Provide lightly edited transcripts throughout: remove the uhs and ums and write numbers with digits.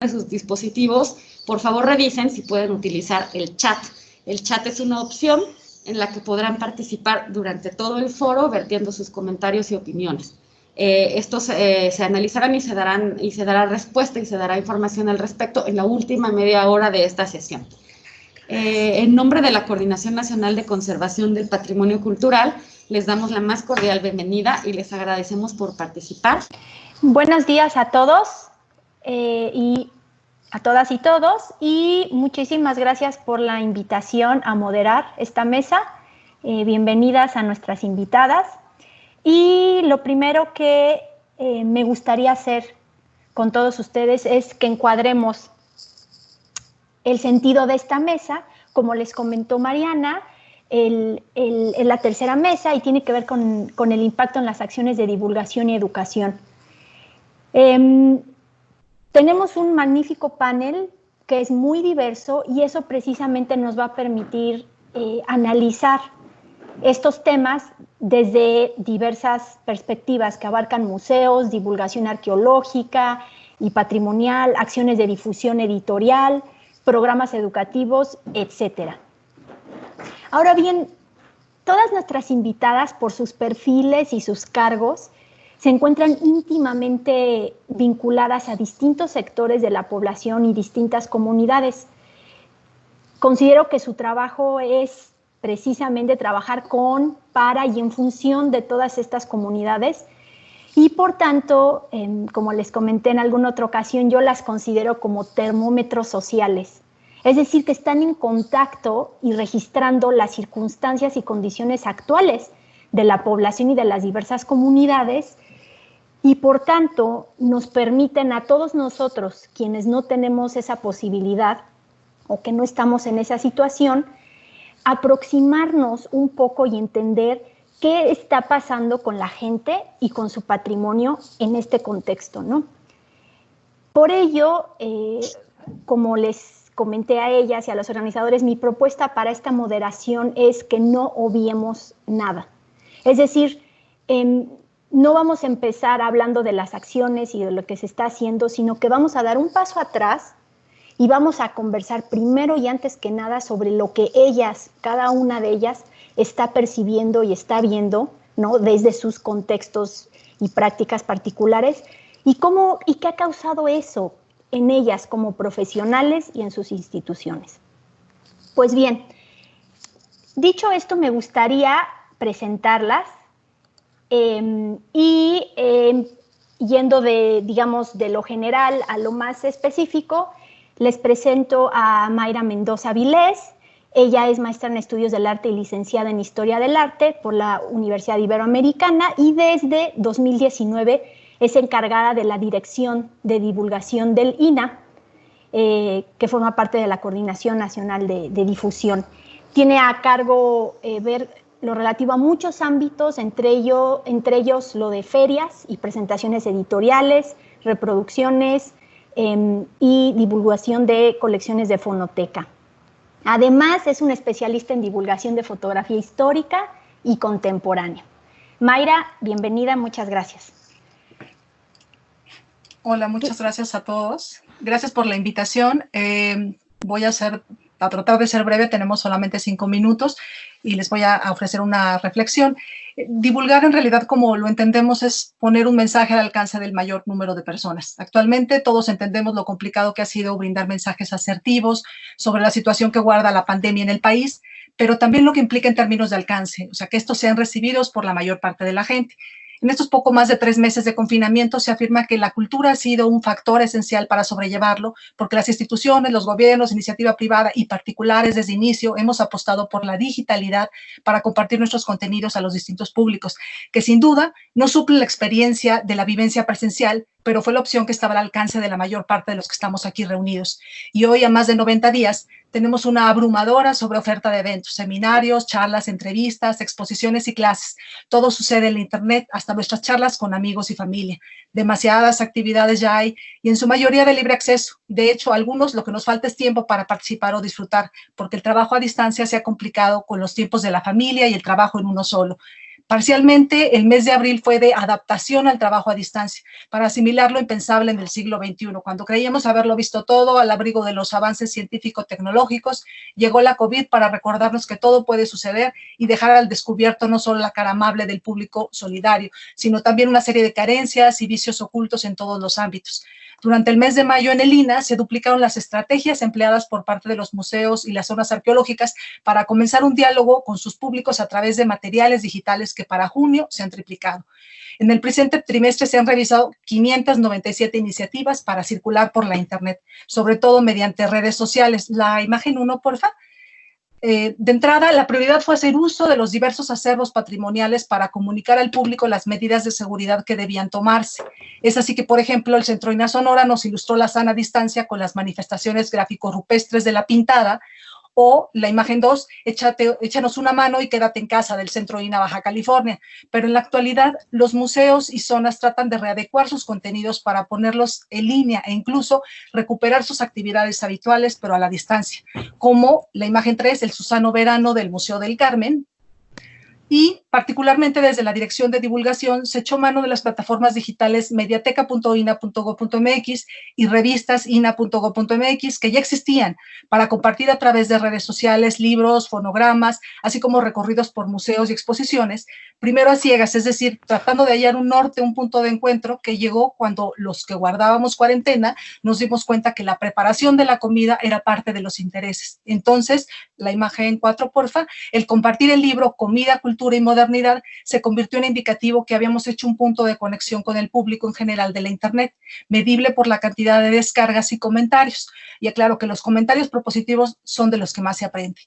de sus dispositivos, por favor revisen si pueden utilizar el chat. El chat es una opción en la que podrán participar durante todo el foro vertiendo sus comentarios y opiniones. Estos se analizarán y se dará respuesta y se dará información al respecto en la última media hora de esta sesión. En nombre de la Coordinación Nacional de Conservación del Patrimonio Cultural, les damos la más cordial bienvenida y les agradecemos por participar. Buenos días a todos y a todas y todos, y muchísimas gracias por la invitación a moderar esta mesa. Bienvenidas a nuestras invitadas. Y lo primero que me gustaría hacer con todos ustedes es que encuadremos el sentido de esta mesa. Como les comentó Mariana, la tercera mesa y tiene que ver con el impacto en las acciones de divulgación y educación. Tenemos un magnífico panel que es muy diverso y eso precisamente nos va a permitir analizar estos temas desde diversas perspectivas que abarcan museos, divulgación arqueológica y patrimonial, acciones de difusión editorial, programas educativos, etc. Ahora bien, todas nuestras invitadas, por sus perfiles y sus cargos, se encuentran íntimamente vinculadas a distintos sectores de la población y distintas comunidades. Considero que su trabajo es precisamente trabajar con, para y en función de todas estas comunidades y por tanto, como les comenté en alguna otra ocasión, yo las considero como termómetros sociales. Es decir, que están en contacto y registrando las circunstancias y condiciones actuales de la población y de las diversas comunidades y por tanto nos permiten a todos nosotros, quienes no tenemos esa posibilidad o que no estamos en esa situación, aproximarnos un poco y entender qué está pasando con la gente y con su patrimonio en este contexto, ¿no? Por ello, como les comenté a ellas y a los organizadores, mi propuesta para esta moderación es que no obviemos nada. Es decir, no vamos a empezar hablando de las acciones y de lo que se está haciendo, sino que vamos a dar un paso atrás y vamos a conversar primero y antes que nada sobre lo que ellas, cada una de ellas, está percibiendo y está viendo, ¿no? Desde sus contextos y prácticas particulares y qué ha causado eso en ellas como profesionales y en sus instituciones. Pues bien, dicho esto, me gustaría presentarlas yendo de lo general a lo más específico. Les presento a Mayra Mendoza Vilés. Ella es maestra en Estudios del Arte y licenciada en Historia del Arte por la Universidad Iberoamericana y desde 2019 es encargada de la Dirección de Divulgación del INAH, que forma parte de la Coordinación Nacional de Difusión. Tiene a cargo ver lo relativo a muchos ámbitos, entre ellos lo de ferias y presentaciones editoriales, reproducciones, y divulgación de colecciones de fonoteca. Además, es una especialista en divulgación de fotografía histórica y contemporánea. Mayra, bienvenida, muchas gracias. Hola, muchas gracias a todos. Gracias por la invitación. Voy a tratar de ser breve, tenemos solamente 5 minutos y les voy a ofrecer una reflexión. Divulgar en realidad, como lo entendemos, es poner un mensaje al alcance del mayor número de personas. Actualmente todos entendemos lo complicado que ha sido brindar mensajes asertivos sobre la situación que guarda la pandemia en el país, pero también lo que implica en términos de alcance, o sea, que estos sean recibidos por la mayor parte de la gente. En estos poco más de 3 meses de confinamiento se afirma que la cultura ha sido un factor esencial para sobrellevarlo, porque las instituciones, los gobiernos, iniciativa privada y particulares desde inicio hemos apostado por la digitalidad para compartir nuestros contenidos a los distintos públicos, que sin duda no suple la experiencia de la vivencia presencial, pero fue la opción que estaba al alcance de la mayor parte de los que estamos aquí reunidos. Y hoy, a más de 90 días, tenemos una abrumadora sobreoferta de eventos, seminarios, charlas, entrevistas, exposiciones y clases. Todo sucede en la internet, hasta nuestras charlas con amigos y familia. Demasiadas actividades ya hay y en su mayoría de libre acceso. De hecho, a algunos lo que nos falta es tiempo para participar o disfrutar, porque el trabajo a distancia se ha complicado con los tiempos de la familia y el trabajo en uno solo. Parcialmente, el mes de abril fue de adaptación al trabajo a distancia, para asimilar lo impensable en el siglo XXI. Cuando creíamos haberlo visto todo al abrigo de los avances científico-tecnológicos, llegó la COVID para recordarnos que todo puede suceder y dejar al descubierto no solo la cara amable del público solidario, sino también una serie de carencias y vicios ocultos en todos los ámbitos. Durante el mes de mayo en el INAH se duplicaron las estrategias empleadas por parte de los museos y las zonas arqueológicas para comenzar un diálogo con sus públicos a través de materiales digitales que para junio se han triplicado. En el presente trimestre se han revisado 597 iniciativas para circular por la Internet, sobre todo mediante redes sociales. La imagen 1, porfa. De entrada, la prioridad fue hacer uso de los diversos acervos patrimoniales para comunicar al público las medidas de seguridad que debían tomarse. Es así que, por ejemplo, el Centro INAH Sonora nos ilustró la sana distancia con las manifestaciones gráfico-rupestres de La Pintada, o la imagen 2, échanos una mano y quédate en casa, del Centro INAH Baja California. Pero en la actualidad, los museos y zonas tratan de readecuar sus contenidos para ponerlos en línea e incluso recuperar sus actividades habituales, pero a la distancia, como la imagen 3, el Susano Verano del Museo del Carmen. Y particularmente desde la Dirección de Divulgación se echó mano de las plataformas digitales mediateca.ina.gov.mx y revistas ina.gov.mx que ya existían para compartir a través de redes sociales, libros, fonogramas, así como recorridos por museos y exposiciones, primero a ciegas, es decir, tratando de hallar un norte, un punto de encuentro que llegó cuando los que guardábamos cuarentena nos dimos cuenta que la preparación de la comida era parte de los intereses. Entonces, la imagen 4, porfa, el compartir el libro Comida, Cultura y Modernidad se convirtió en indicativo que habíamos hecho un punto de conexión con el público en general de la Internet, medible por la cantidad de descargas y comentarios. Y aclaro que los comentarios propositivos son de los que más se aprende.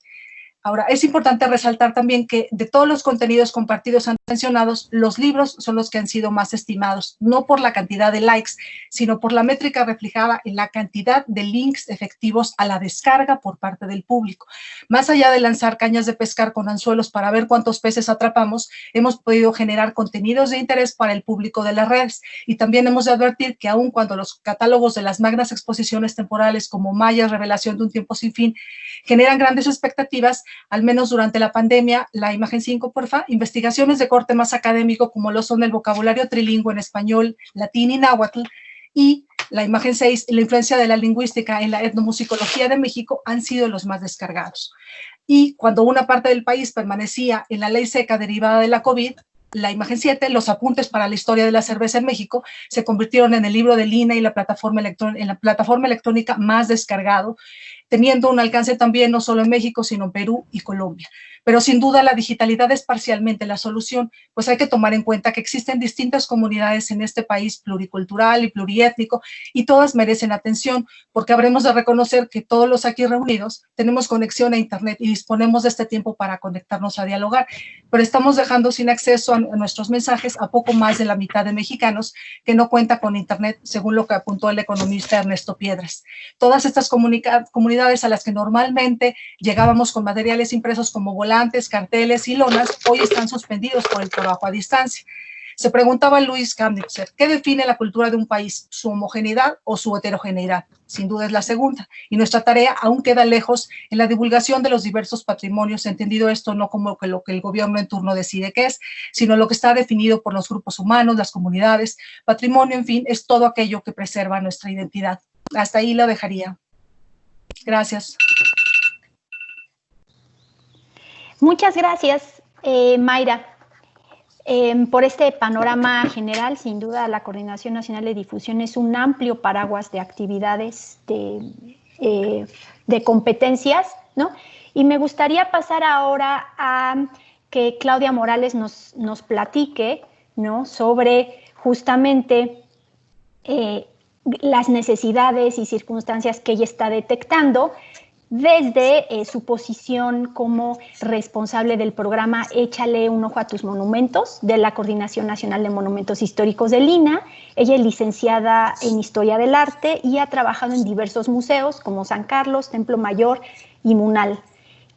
Ahora, es importante resaltar también que de todos los contenidos compartidos antes mencionados, los libros son los que han sido más estimados, no por la cantidad de likes, sino por la métrica reflejada en la cantidad de links efectivos a la descarga por parte del público. Más allá de lanzar cañas de pescar con anzuelos para ver cuántos peces atrapamos, hemos podido generar contenidos de interés para el público de las redes. Y también hemos de advertir que aun cuando los catálogos de las magnas exposiciones temporales como Maya, Revelación de un tiempo sin fin, generan grandes expectativas, al menos durante la pandemia, la imagen 5, porfa, investigaciones de corte más académico como lo son el vocabulario trilingüe en español, latín y náhuatl, y la imagen 6, la influencia de la lingüística en la etnomusicología de México han sido los más descargados. Y cuando una parte del país permanecía en la ley seca derivada de la COVID, la imagen 7, los apuntes para la historia de la cerveza en México, se convirtieron en el libro del INAH y la plataforma electrónica más descargado, teniendo un alcance también no solo en México, sino en Perú y Colombia. Pero sin duda la digitalidad es parcialmente la solución, pues hay que tomar en cuenta que existen distintas comunidades en este país pluricultural y pluriétnico y todas merecen atención, porque habremos de reconocer que todos los aquí reunidos tenemos conexión a Internet y disponemos de este tiempo para conectarnos a dialogar, pero estamos dejando sin acceso a nuestros mensajes a poco más de la mitad de mexicanos que no cuenta con Internet, según lo que apuntó el economista Ernesto Piedras. Todas estas comunidades a las que normalmente llegábamos con materiales impresos como volantes, carteles y lonas, hoy están suspendidos por el trabajo a distancia. Se preguntaba Luis Kamnitzer, ¿qué define la cultura de un país? ¿Su homogeneidad o su heterogeneidad? Sin duda es la segunda. Y nuestra tarea aún queda lejos en la divulgación de los diversos patrimonios, entendido esto no como lo que el gobierno en turno decide que es, sino lo que está definido por los grupos humanos, las comunidades. Patrimonio, en fin, es todo aquello que preserva nuestra identidad. Hasta ahí lo dejaría. Gracias. Muchas gracias, Mayra, por este panorama general. Sin duda, la Coordinación Nacional de Difusión es un amplio paraguas de actividades, de competencias, ¿no? Y me gustaría pasar ahora a que Claudia Morales nos platique, ¿no?, sobre justamente las necesidades y circunstancias que ella está detectando desde su posición como responsable del programa Échale un ojo a tus monumentos de la Coordinación Nacional de Monumentos Históricos del INAH. Ella es licenciada en Historia del Arte y ha trabajado en diversos museos como San Carlos, Templo Mayor y Munal.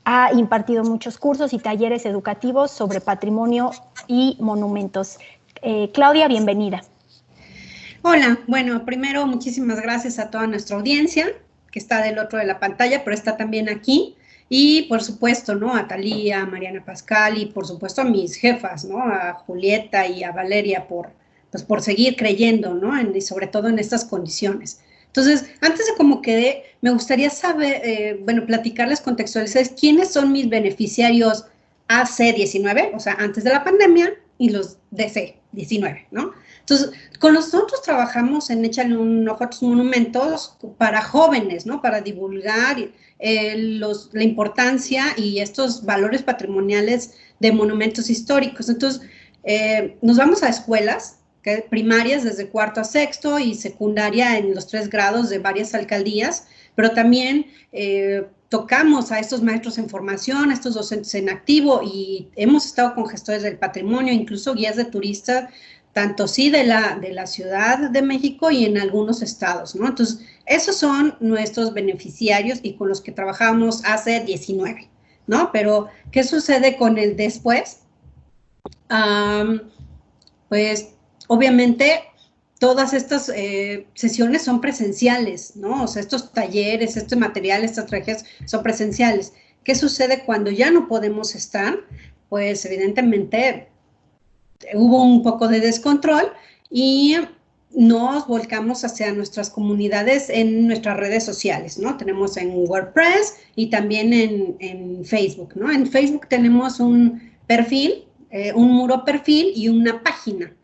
Ha impartido muchos cursos y talleres educativos sobre patrimonio y monumentos. Claudia, bienvenida. Hola, bueno, primero muchísimas gracias a toda nuestra audiencia que está del otro de la pantalla, pero está también aquí. Y por supuesto, ¿no? A Talía, a Mariana Pascal y por supuesto a mis jefas, ¿no? A Julieta y a Valeria por seguir creyendo, ¿no? Y sobre todo en estas condiciones. Entonces, antes de cómo quedé, me gustaría saber, platicarles, contextualizar quiénes son mis beneficiarios AC19, o sea, antes de la pandemia, y los DC19, ¿no? Entonces, con nosotros trabajamos en Échale un ojo a tus monumentos para jóvenes, ¿no? Para divulgar la importancia y estos valores patrimoniales de monumentos históricos. Entonces, nos vamos a escuelas primarias desde cuarto a sexto y secundaria en los 3 grados de varias alcaldías, pero también tocamos a estos maestros en formación, a estos docentes en activo y hemos estado con gestores del patrimonio, incluso guías de turistas, tanto sí de la Ciudad de México y en algunos estados, ¿no? Entonces, esos son nuestros beneficiarios y con los que trabajamos hace 19, ¿no? Pero, ¿qué sucede con el después? Pues, obviamente, todas estas sesiones son presenciales, ¿no? O sea, estos talleres, este material, estas trajes son presenciales. ¿Qué sucede cuando ya no podemos estar? Pues, evidentemente, hubo un poco de descontrol y nos volcamos hacia nuestras comunidades en nuestras redes sociales, ¿no? Tenemos en WordPress y también en Facebook, ¿no? En Facebook tenemos un perfil, un muro perfil y una página.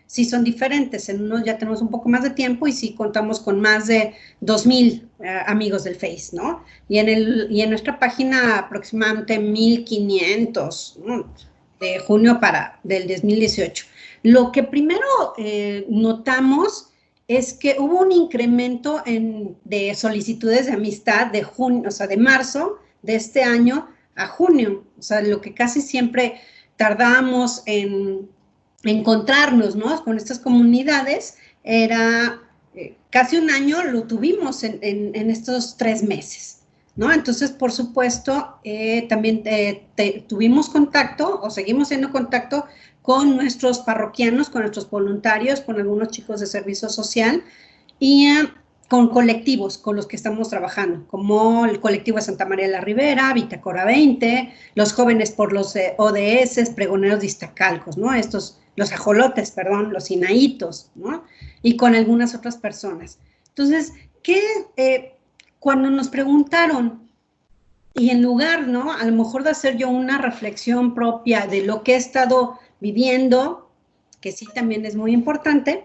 Sí son diferentes, en uno ya tenemos un poco más de tiempo y sí contamos con más de 2,000 amigos del Face, ¿no? Y en nuestra página aproximadamente 1,500, ¿no? De junio del 2018. Lo que primero notamos es que hubo un incremento de solicitudes de amistad de junio, o sea, de marzo de este año a junio, o sea, lo que casi siempre tardábamos en encontrarnos, ¿no? Con estas comunidades, era casi un año lo tuvimos en estos 3 meses, ¿no? Entonces, por supuesto, también tuvimos contacto o seguimos teniendo contacto con nuestros parroquianos, con nuestros voluntarios, con algunos chicos de servicio social y con colectivos con los que estamos trabajando, como el colectivo de Santa María de la Ribera, Bitácora 20, los jóvenes por los ODS, pregoneros de Iztacalcos, ¿no? Los ajolotes, perdón, los Sinaitos, ¿no? Y con algunas otras personas. Entonces, cuando nos preguntaron, y en lugar, ¿no? A lo mejor de hacer yo una reflexión propia de lo que he estado viviendo, que sí también es muy importante,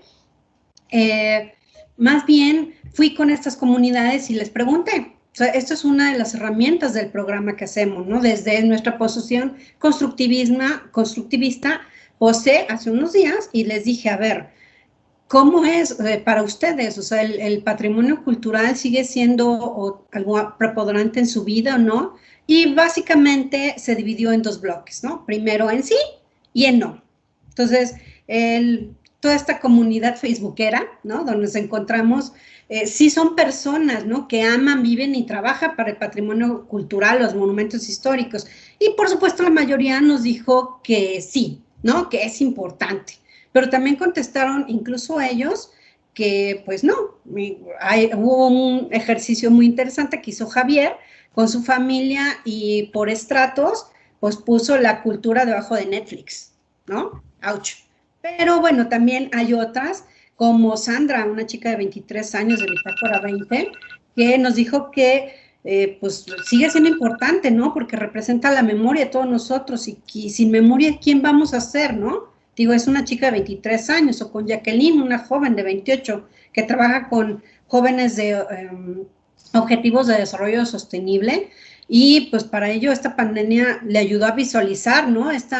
más bien fui con estas comunidades y les pregunté. O sea, esto es una de las herramientas del programa que hacemos, ¿no? Desde nuestra posición constructivista, posé hace unos días y les dije, a ver, ¿cómo es para ustedes? O sea, ¿el patrimonio cultural sigue siendo algo preponderante en su vida o no? Y básicamente se dividió en 2 bloques, ¿no? Primero en sí y en no. Entonces, toda esta comunidad facebookera, ¿no? Donde nos encontramos, sí son personas, ¿no? Que aman, viven y trabajan para el patrimonio cultural, los monumentos históricos. Y, por supuesto, la mayoría nos dijo que sí, ¿no? Que es importante. Pero también contestaron, incluso ellos, que pues no. Hubo un ejercicio muy interesante que hizo Javier con su familia y por estratos, pues puso la cultura debajo de Netflix, ¿no? ¡Auch! Pero bueno, también hay otras, como Sandra, una chica de 23 años de Bitácora 20, que nos dijo que pues sigue siendo importante, ¿no? Porque representa la memoria de todos nosotros y sin memoria, ¿quién vamos a ser, no? Digo, es una chica de 23 años, o con Jacqueline, una joven de 28, que trabaja con jóvenes de Objetivos de Desarrollo Sostenible, y pues para ello esta pandemia le ayudó a visualizar, ¿no? Este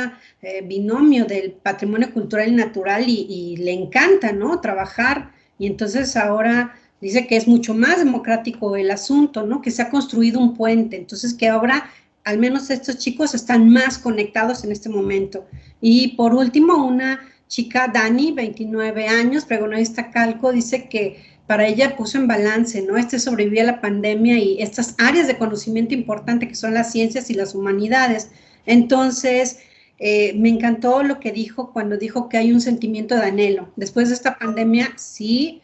binomio del patrimonio cultural y natural y le encanta, ¿no? Trabajar, y entonces ahora dice que es mucho más democrático el asunto, ¿no? Que se ha construido un puente, entonces que ahora al menos estos chicos están más conectados en este momento. Y por último, una chica, Dani, 29 años, pregonista Iztacalco, dice que para ella puso en balance, ¿no? Sobrevivió a la pandemia y estas áreas de conocimiento importante que son las ciencias y las humanidades. Entonces, me encantó lo que dijo cuando dijo que hay un sentimiento de anhelo. Después de esta pandemia, sí,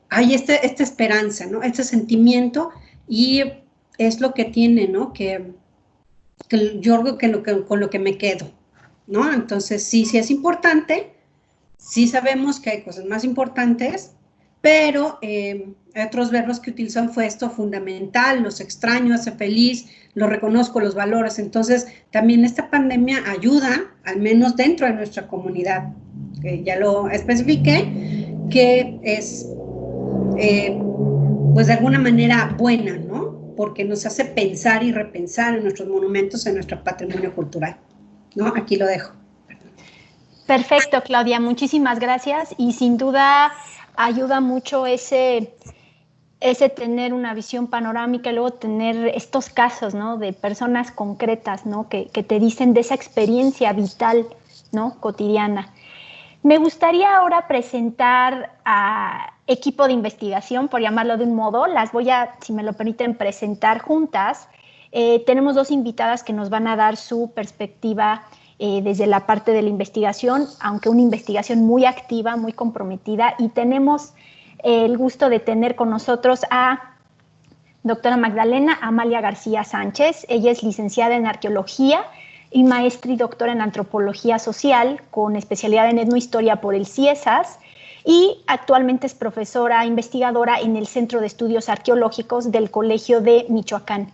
hay esta esperanza, ¿no? Este sentimiento y es lo que tiene, ¿no? Que yo creo que con lo que me quedo, ¿no? Entonces, sí es importante, sí sabemos que hay cosas más importantes, pero hay otros verbos que utilizan fue esto fundamental, los extraño, hace feliz, los reconozco, los valores. Entonces, también esta pandemia ayuda, al menos dentro de nuestra comunidad, que ya lo especifiqué, que es, pues de alguna manera buena, ¿no? Porque nos hace pensar y repensar en nuestros monumentos, en nuestro patrimonio cultural, ¿no? Aquí lo dejo. Perfecto, Claudia, muchísimas gracias y sin duda ayuda mucho ese tener una visión panorámica y luego tener estos casos, ¿no? De personas concretas, ¿no? Que te dicen de esa experiencia vital, ¿no? Cotidiana. Me gustaría ahora presentar a equipo de investigación, por llamarlo de un modo. Las voy a, si me lo permiten, presentar juntas. Tenemos dos invitadas que nos van a dar su perspectiva desde la parte de la investigación, aunque una investigación muy activa, muy comprometida, y tenemos el gusto de tener con nosotros a doctora Magdalena Amalia García Sánchez. Ella es licenciada en Arqueología y maestra y doctora en Antropología Social, con especialidad en Etnohistoria por el CIESAS, y actualmente es profesora investigadora en el Centro de Estudios Arqueológicos del Colegio de Michoacán.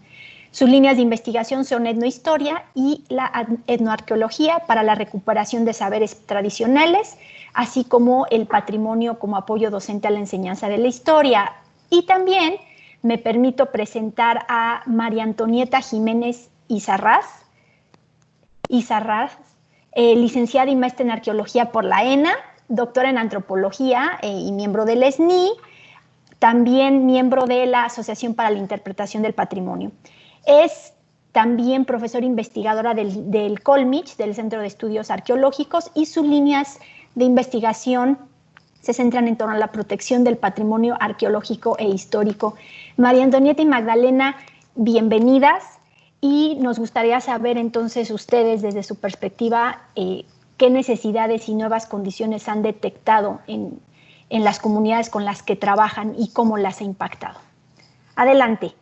Sus líneas de investigación son etnohistoria y la etnoarqueología para la recuperación de saberes tradicionales, así como el patrimonio como apoyo docente a la enseñanza de la historia. Y también me permito presentar a María Antonieta Jiménez Izarraz, licenciada y maestra en arqueología por la ENA, doctora en antropología y miembro del SNI, también miembro de la Asociación para la Interpretación del Patrimonio. Es también profesora investigadora del Colmich, del Centro de Estudios Arqueológicos, y sus líneas de investigación se centran en torno a la protección del patrimonio arqueológico e histórico. María Antonieta y Magdalena, bienvenidas, y nos gustaría saber entonces ustedes desde su perspectiva qué necesidades y nuevas condiciones han detectado en las comunidades con las que trabajan y cómo las ha impactado. Adelante.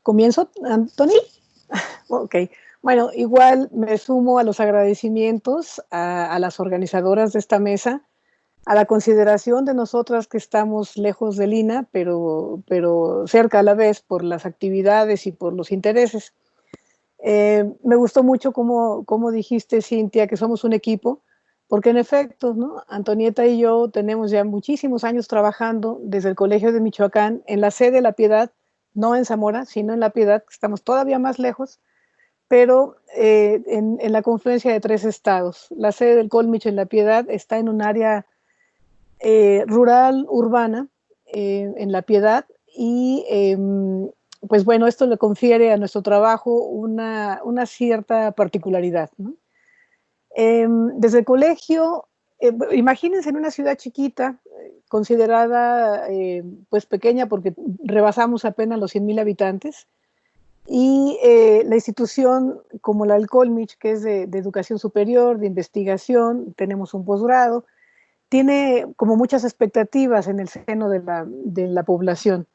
¿Comienzo, Antoni? Sí. Ok. Bueno, igual me sumo a los agradecimientos a las organizadoras de esta mesa, a la consideración de nosotras que estamos lejos de Lina, pero cerca a la vez por las actividades y por los intereses. Me gustó mucho como dijiste, Cintia, que somos un equipo, porque en efecto, ¿no? Antonieta y yo tenemos ya muchísimos años trabajando desde el Colegio de Michoacán en la sede de La Piedad, no en Zamora, sino en La Piedad, que estamos todavía más lejos, pero en la confluencia de 3 estados. La sede del Colmich en La Piedad está en un área rural, urbana, en La Piedad, y pues bueno, esto le confiere a nuestro trabajo una cierta particularidad, ¿no? Desde el colegio, imagínense en una ciudad chiquita, considerada pues pequeña porque rebasamos apenas los 100,000 habitantes, y la institución como la del Colmich, que es de educación superior, de investigación, tenemos un posgrado, tiene como muchas expectativas en el seno de la población.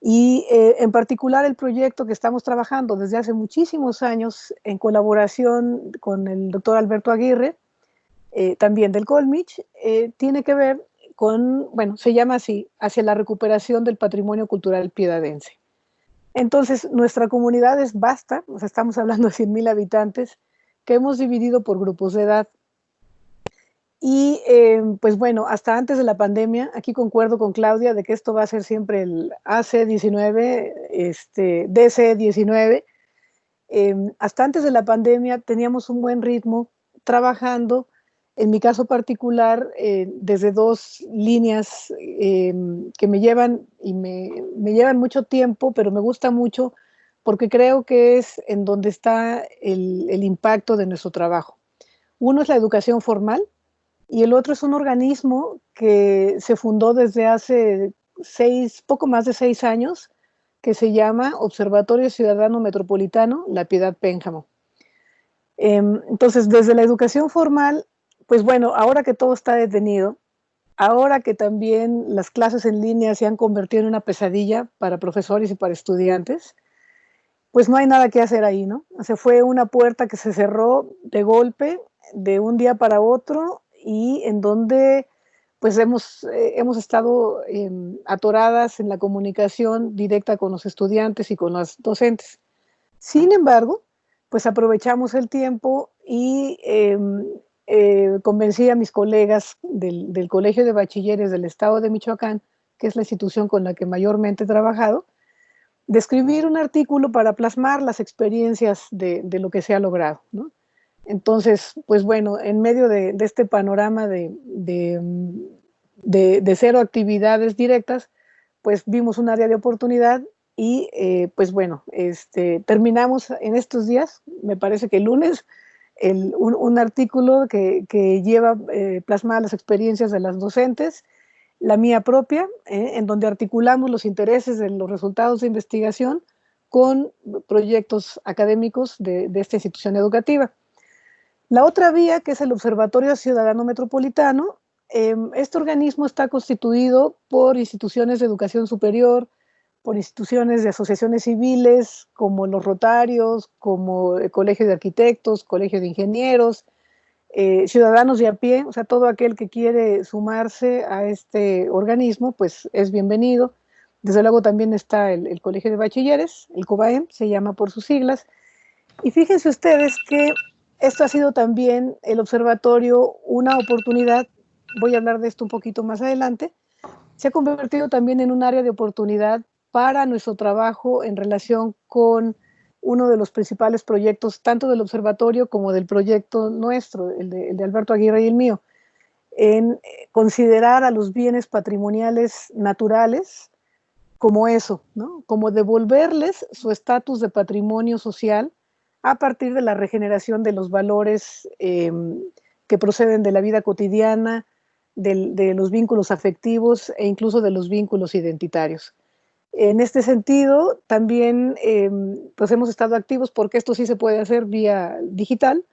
Y en particular el proyecto que estamos trabajando desde hace muchísimos años en colaboración con el doctor Alberto Aguirre, también del Colmich, tiene que ver con, bueno, se llama así, hacia la recuperación del patrimonio cultural piedadense. Entonces, nuestra comunidad es vasta, o sea, estamos hablando de 100,000 habitantes, que hemos dividido por grupos de edad. Y pues bueno, hasta antes de la pandemia, aquí concuerdo con Claudia de que esto va a ser siempre el AC19, DC19. Hasta antes de la pandemia teníamos un buen ritmo trabajando, en mi caso particular, desde 2 líneas que me llevan y me llevan mucho tiempo, pero me gusta mucho porque creo que es en donde está el impacto de nuestro trabajo. Uno es la educación formal, y el otro es un organismo que se fundó desde hace poco más de 6 años, que se llama Observatorio Ciudadano Metropolitano La Piedad Pénjamo. Entonces, desde la educación formal, pues bueno, ahora que todo está detenido, ahora que también las clases en línea se han convertido en una pesadilla para profesores y para estudiantes, pues no hay nada que hacer ahí, ¿no? O sea, fue una puerta que se cerró de golpe, de un día para otro, y en donde pues hemos estado atoradas en la comunicación directa con los estudiantes y con los docentes. Sin embargo, pues aprovechamos el tiempo y convencí a mis colegas del Colegio de Bachilleres del Estado de Michoacán, que es la institución con la que mayormente he trabajado, de escribir un artículo para plasmar las experiencias de lo que se ha logrado, ¿no? Entonces, pues bueno, en medio de este panorama de 0 actividades directas, pues vimos un área de oportunidad y pues bueno, terminamos en estos días, me parece que el lunes, un artículo que lleva plasmadas las experiencias de las docentes, la mía propia, en donde articulamos los intereses de los resultados de investigación con proyectos académicos de esta institución educativa. La otra vía, que es el Observatorio Ciudadano Metropolitano, este organismo está constituido por instituciones de educación superior, por instituciones de asociaciones civiles, como los Rotarios, como el Colegio de Arquitectos, Colegio de Ingenieros, ciudadanos de a pie, o sea, todo aquel que quiere sumarse a este organismo, pues es bienvenido. Desde luego también está el Colegio de Bachilleres, el COBAEM, se llama por sus siglas. Y fíjense ustedes que esto ha sido también el observatorio una oportunidad, voy a hablar de esto un poquito más adelante, se ha convertido también en un área de oportunidad para nuestro trabajo en relación con uno de los principales proyectos, tanto del observatorio como del proyecto nuestro, el de Alberto Aguirre y el mío, en considerar a los bienes patrimoniales naturales como eso, ¿no? Como devolverles su estatus de patrimonio social a partir de la regeneración de los valores que proceden de la vida cotidiana, de los vínculos afectivos e incluso de los vínculos identitarios. En este sentido, también pues hemos estado activos porque esto sí se puede hacer vía digital.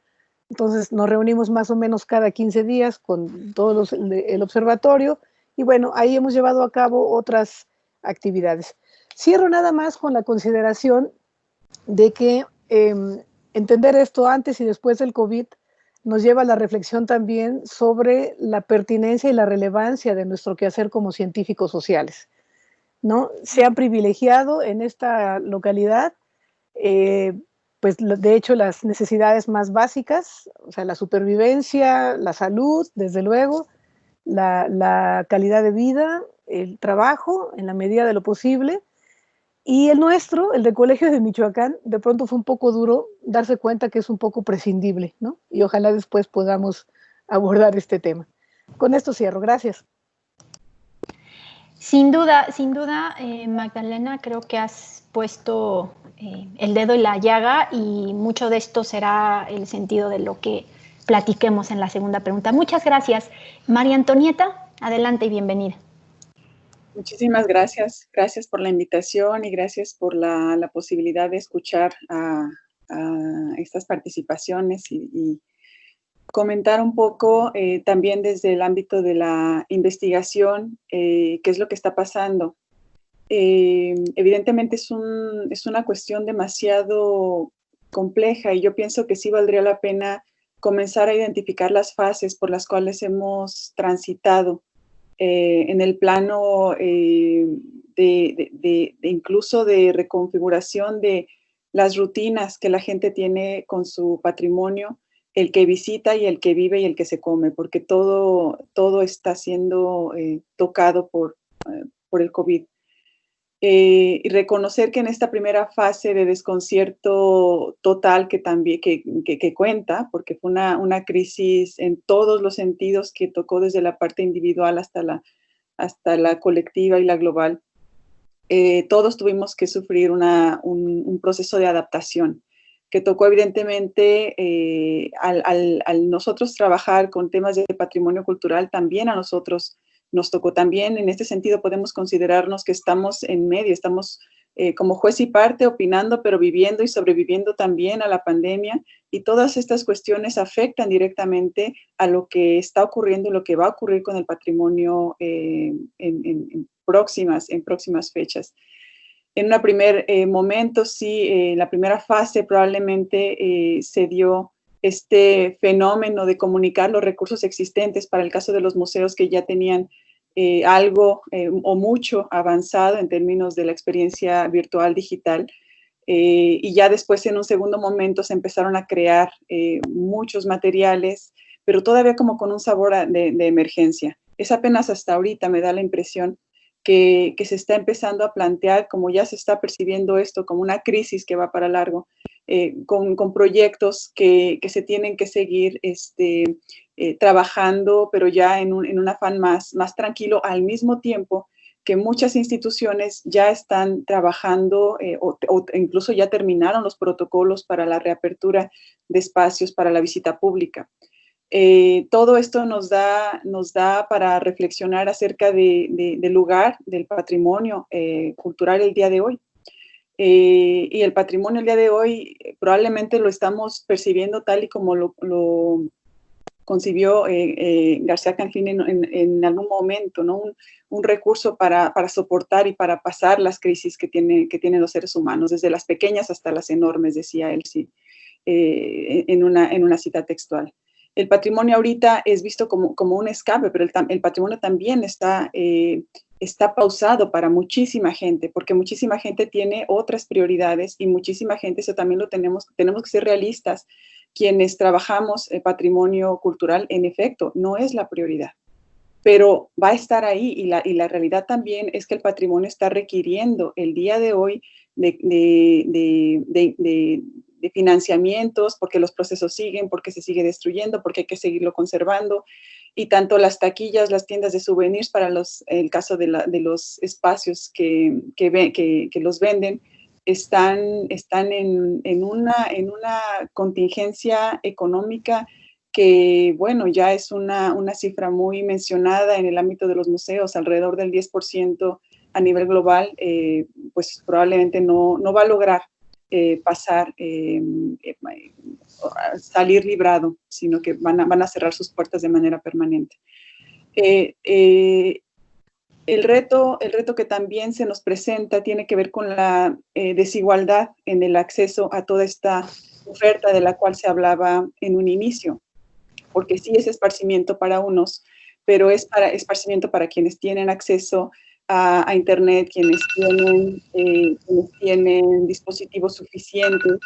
Entonces nos reunimos más o menos cada 15 días con todos el observatorio y bueno, ahí hemos llevado a cabo otras actividades. Cierro nada más con la consideración de que entender esto antes y después del COVID nos lleva a la reflexión también sobre la pertinencia y la relevancia de nuestro quehacer como científicos sociales, ¿no? Se han privilegiado en esta localidad, pues de hecho las necesidades más básicas, o sea, la supervivencia, la salud, desde luego, la calidad de vida, el trabajo en la medida de lo posible, y el nuestro, el de Colegio de Michoacán, de pronto fue un poco duro darse cuenta que es un poco prescindible, ¿no? Y ojalá después podamos abordar este tema. Con esto cierro, gracias. Sin duda, Magdalena, creo que has puesto el dedo en la llaga y mucho de esto será el sentido de lo que platiquemos en la segunda pregunta. Muchas gracias. María Antonieta, adelante y bienvenida. Muchísimas gracias. Gracias por la invitación y gracias por la posibilidad de escuchar a estas participaciones y comentar un poco también desde el ámbito de la investigación qué es lo que está pasando. Evidentemente es una cuestión demasiado compleja y yo pienso que sí valdría la pena comenzar a identificar las fases por las cuales hemos transitado en el plano de incluso de reconfiguración de las rutinas que la gente tiene con su patrimonio, el que visita y el que vive y el que se come, porque todo está siendo tocado por el COVID. Y reconocer que en esta primera fase de desconcierto total que también que cuenta, porque fue una crisis en todos los sentidos que tocó desde la parte individual hasta la colectiva y la global, todos tuvimos que sufrir un proceso de adaptación que tocó evidentemente al nosotros trabajar con temas de patrimonio cultural, también a nosotros nos tocó. También en este sentido podemos considerarnos que estamos en medio, estamos como juez y parte, opinando, pero viviendo y sobreviviendo también a la pandemia. Y todas estas cuestiones afectan directamente a lo que está ocurriendo y lo que va a ocurrir con el patrimonio en próximas fechas. En un primer momento, sí, la primera fase probablemente se dio este fenómeno de comunicar los recursos existentes para el caso de los museos que ya tenían algo o mucho avanzado en términos de la experiencia virtual digital. Y ya después, en un segundo momento, se empezaron a crear muchos materiales, pero todavía como con un sabor de emergencia. Es apenas hasta ahorita, me da la impresión, que se está empezando a plantear, como ya se está percibiendo esto como una crisis que va para largo, con proyectos que se tienen que seguir trabajando, pero ya en un afán más tranquilo, al mismo tiempo que muchas instituciones ya están trabajando o incluso ya terminaron los protocolos para la reapertura de espacios para la visita pública. Todo esto nos da para reflexionar acerca del lugar del patrimonio cultural el día de hoy. Y el patrimonio el día de hoy probablemente lo estamos percibiendo tal y como lo concibió García Canfin en algún momento, ¿no? Un recurso para soportar y para pasar las crisis que tienen los seres humanos, desde las pequeñas hasta las enormes, decía él, sí, en una cita textual. El patrimonio ahorita es visto como un escape, pero el patrimonio también está pausado para muchísima gente, porque muchísima gente tiene otras prioridades y muchísima gente, eso también lo tenemos que ser realistas. Quienes trabajamos patrimonio cultural, en efecto, no es la prioridad, pero va a estar ahí y la realidad también es que el patrimonio está requiriendo el día de hoy de financiamientos, porque los procesos siguen, porque se sigue destruyendo, porque hay que seguirlo conservando, y tanto las taquillas, las tiendas de souvenirs para el caso de los espacios que los venden, están en una contingencia económica que, bueno, ya es una cifra muy mencionada en el ámbito de los museos, alrededor del 10% a nivel global, pues probablemente no va a lograr salir librado, sino que van a cerrar sus puertas de manera permanente. El reto que también se nos presenta tiene que ver con la desigualdad en el acceso a toda esta oferta de la cual se hablaba en un inicio, porque sí es esparcimiento para unos, pero es esparcimiento para quienes tienen acceso a Internet, quienes tienen dispositivos suficientes.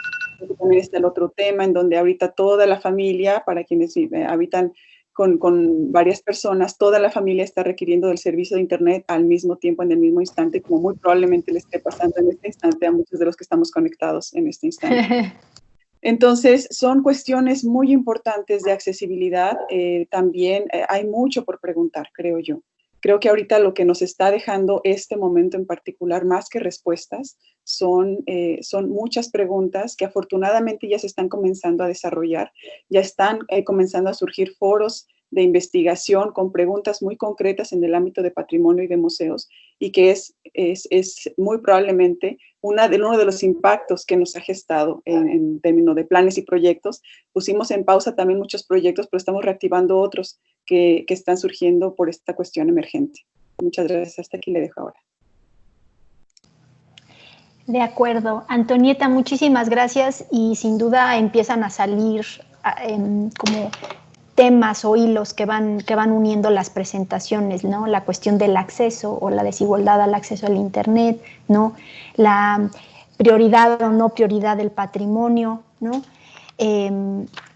También está el otro tema en donde ahorita toda la familia, para quienes habitan con varias personas, toda la familia está requiriendo del servicio de Internet al mismo tiempo, en el mismo instante, como muy probablemente le esté pasando en este instante a muchos de los que estamos conectados en este instante. Entonces, son cuestiones muy importantes de accesibilidad. También hay mucho por preguntar, creo yo. Creo que ahorita lo que nos está dejando este momento en particular, más que respuestas, son muchas preguntas que afortunadamente ya se están comenzando a desarrollar, ya están comenzando a surgir foros de investigación con preguntas muy concretas en el ámbito de patrimonio y de museos, y que es muy probablemente uno de los impactos que nos ha gestado en términos de planes y proyectos. Pusimos en pausa también muchos proyectos, pero estamos reactivando otros que están surgiendo por esta cuestión emergente. Muchas gracias. Hasta aquí le dejo ahora. De acuerdo. Antonieta, muchísimas gracias, y sin duda empiezan a salir como temas o hilos que van uniendo las presentaciones, ¿no? La cuestión del acceso o la desigualdad al acceso al Internet, ¿no? La prioridad o no prioridad del patrimonio, ¿no?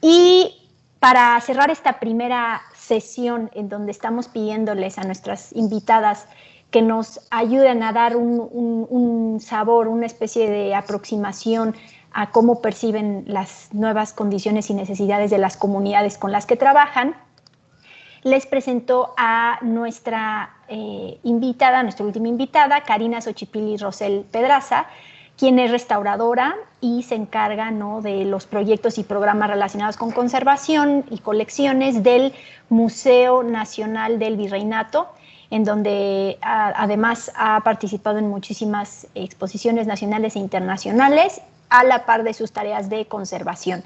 Y para cerrar esta primera sesión en donde estamos pidiéndoles a nuestras invitadas que nos ayuden a dar un sabor, una especie de aproximación a cómo perciben las nuevas condiciones y necesidades de las comunidades con las que trabajan, les presento a nuestra invitada, nuestra última invitada, Karina Xochipilli Rosell Pedraza, quien es restauradora y se encarga, ¿no?, de los proyectos y programas relacionados con conservación y colecciones del Museo Nacional del Virreinato, en donde además ha participado en muchísimas exposiciones nacionales e internacionales, a la par de sus tareas de conservación.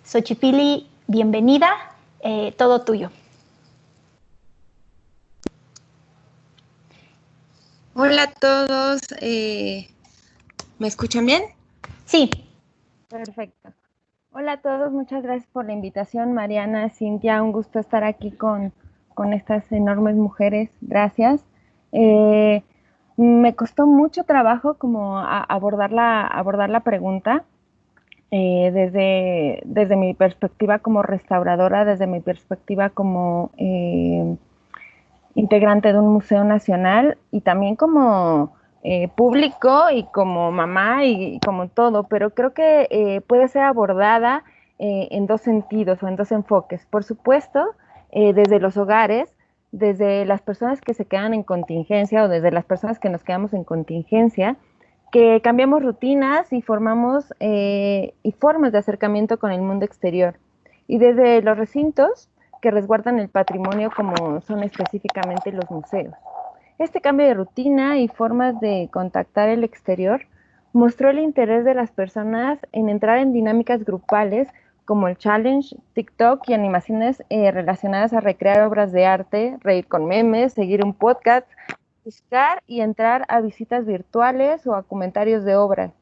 Xochipilli, bienvenida, todo tuyo. Hola a todos, ¿me escuchan bien? Sí. Perfecto. Hola a todos, muchas gracias por la invitación, Mariana, Cintia, un gusto estar aquí con estas enormes mujeres, gracias. Me costó mucho trabajo como abordar la pregunta desde mi perspectiva como restauradora, desde mi perspectiva como integrante de un museo nacional y también como público y como mamá y como todo, pero creo que puede ser abordada en dos sentidos o en dos enfoques. Por supuesto, desde los hogares, desde las personas que se quedan en contingencia o desde las personas que nos quedamos en contingencia, que cambiamos rutinas y formamos y formas de acercamiento con el mundo exterior. Y desde los recintos que resguardan el patrimonio como son específicamente los museos. Este cambio de rutina y formas de contactar el exterior mostró el interés de las personas en entrar en dinámicas grupales como el challenge, TikTok y animaciones relacionadas a recrear obras de arte, reír con memes, seguir un podcast, buscar y entrar a visitas virtuales o a comentarios de obras.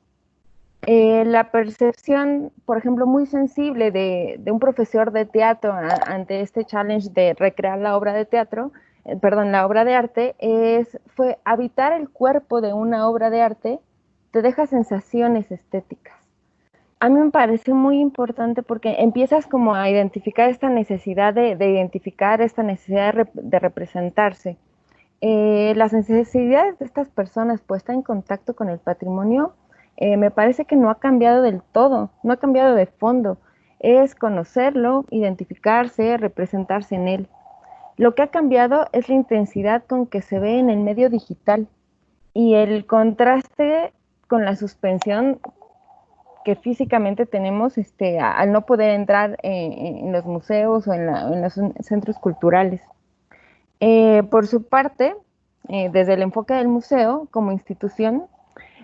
La percepción, por ejemplo, muy sensible de un profesor de teatro ante este challenge de recrear la obra de teatro, la obra de arte, fue habitar el cuerpo de una obra de arte, te deja sensaciones estéticas. A mí me parece muy importante porque empiezas como a identificar esta necesidad de identificar esta necesidad de representarse. Las necesidades de estas personas puestas en contacto con el patrimonio me parece que no ha cambiado del todo, no ha cambiado de fondo. Es conocerlo, identificarse, representarse en él. Lo que ha cambiado es la intensidad con que se ve en el medio digital y el contraste con la suspensión que físicamente tenemos al no poder entrar en los museos o en los centros culturales. Por su parte, desde el enfoque del museo como institución,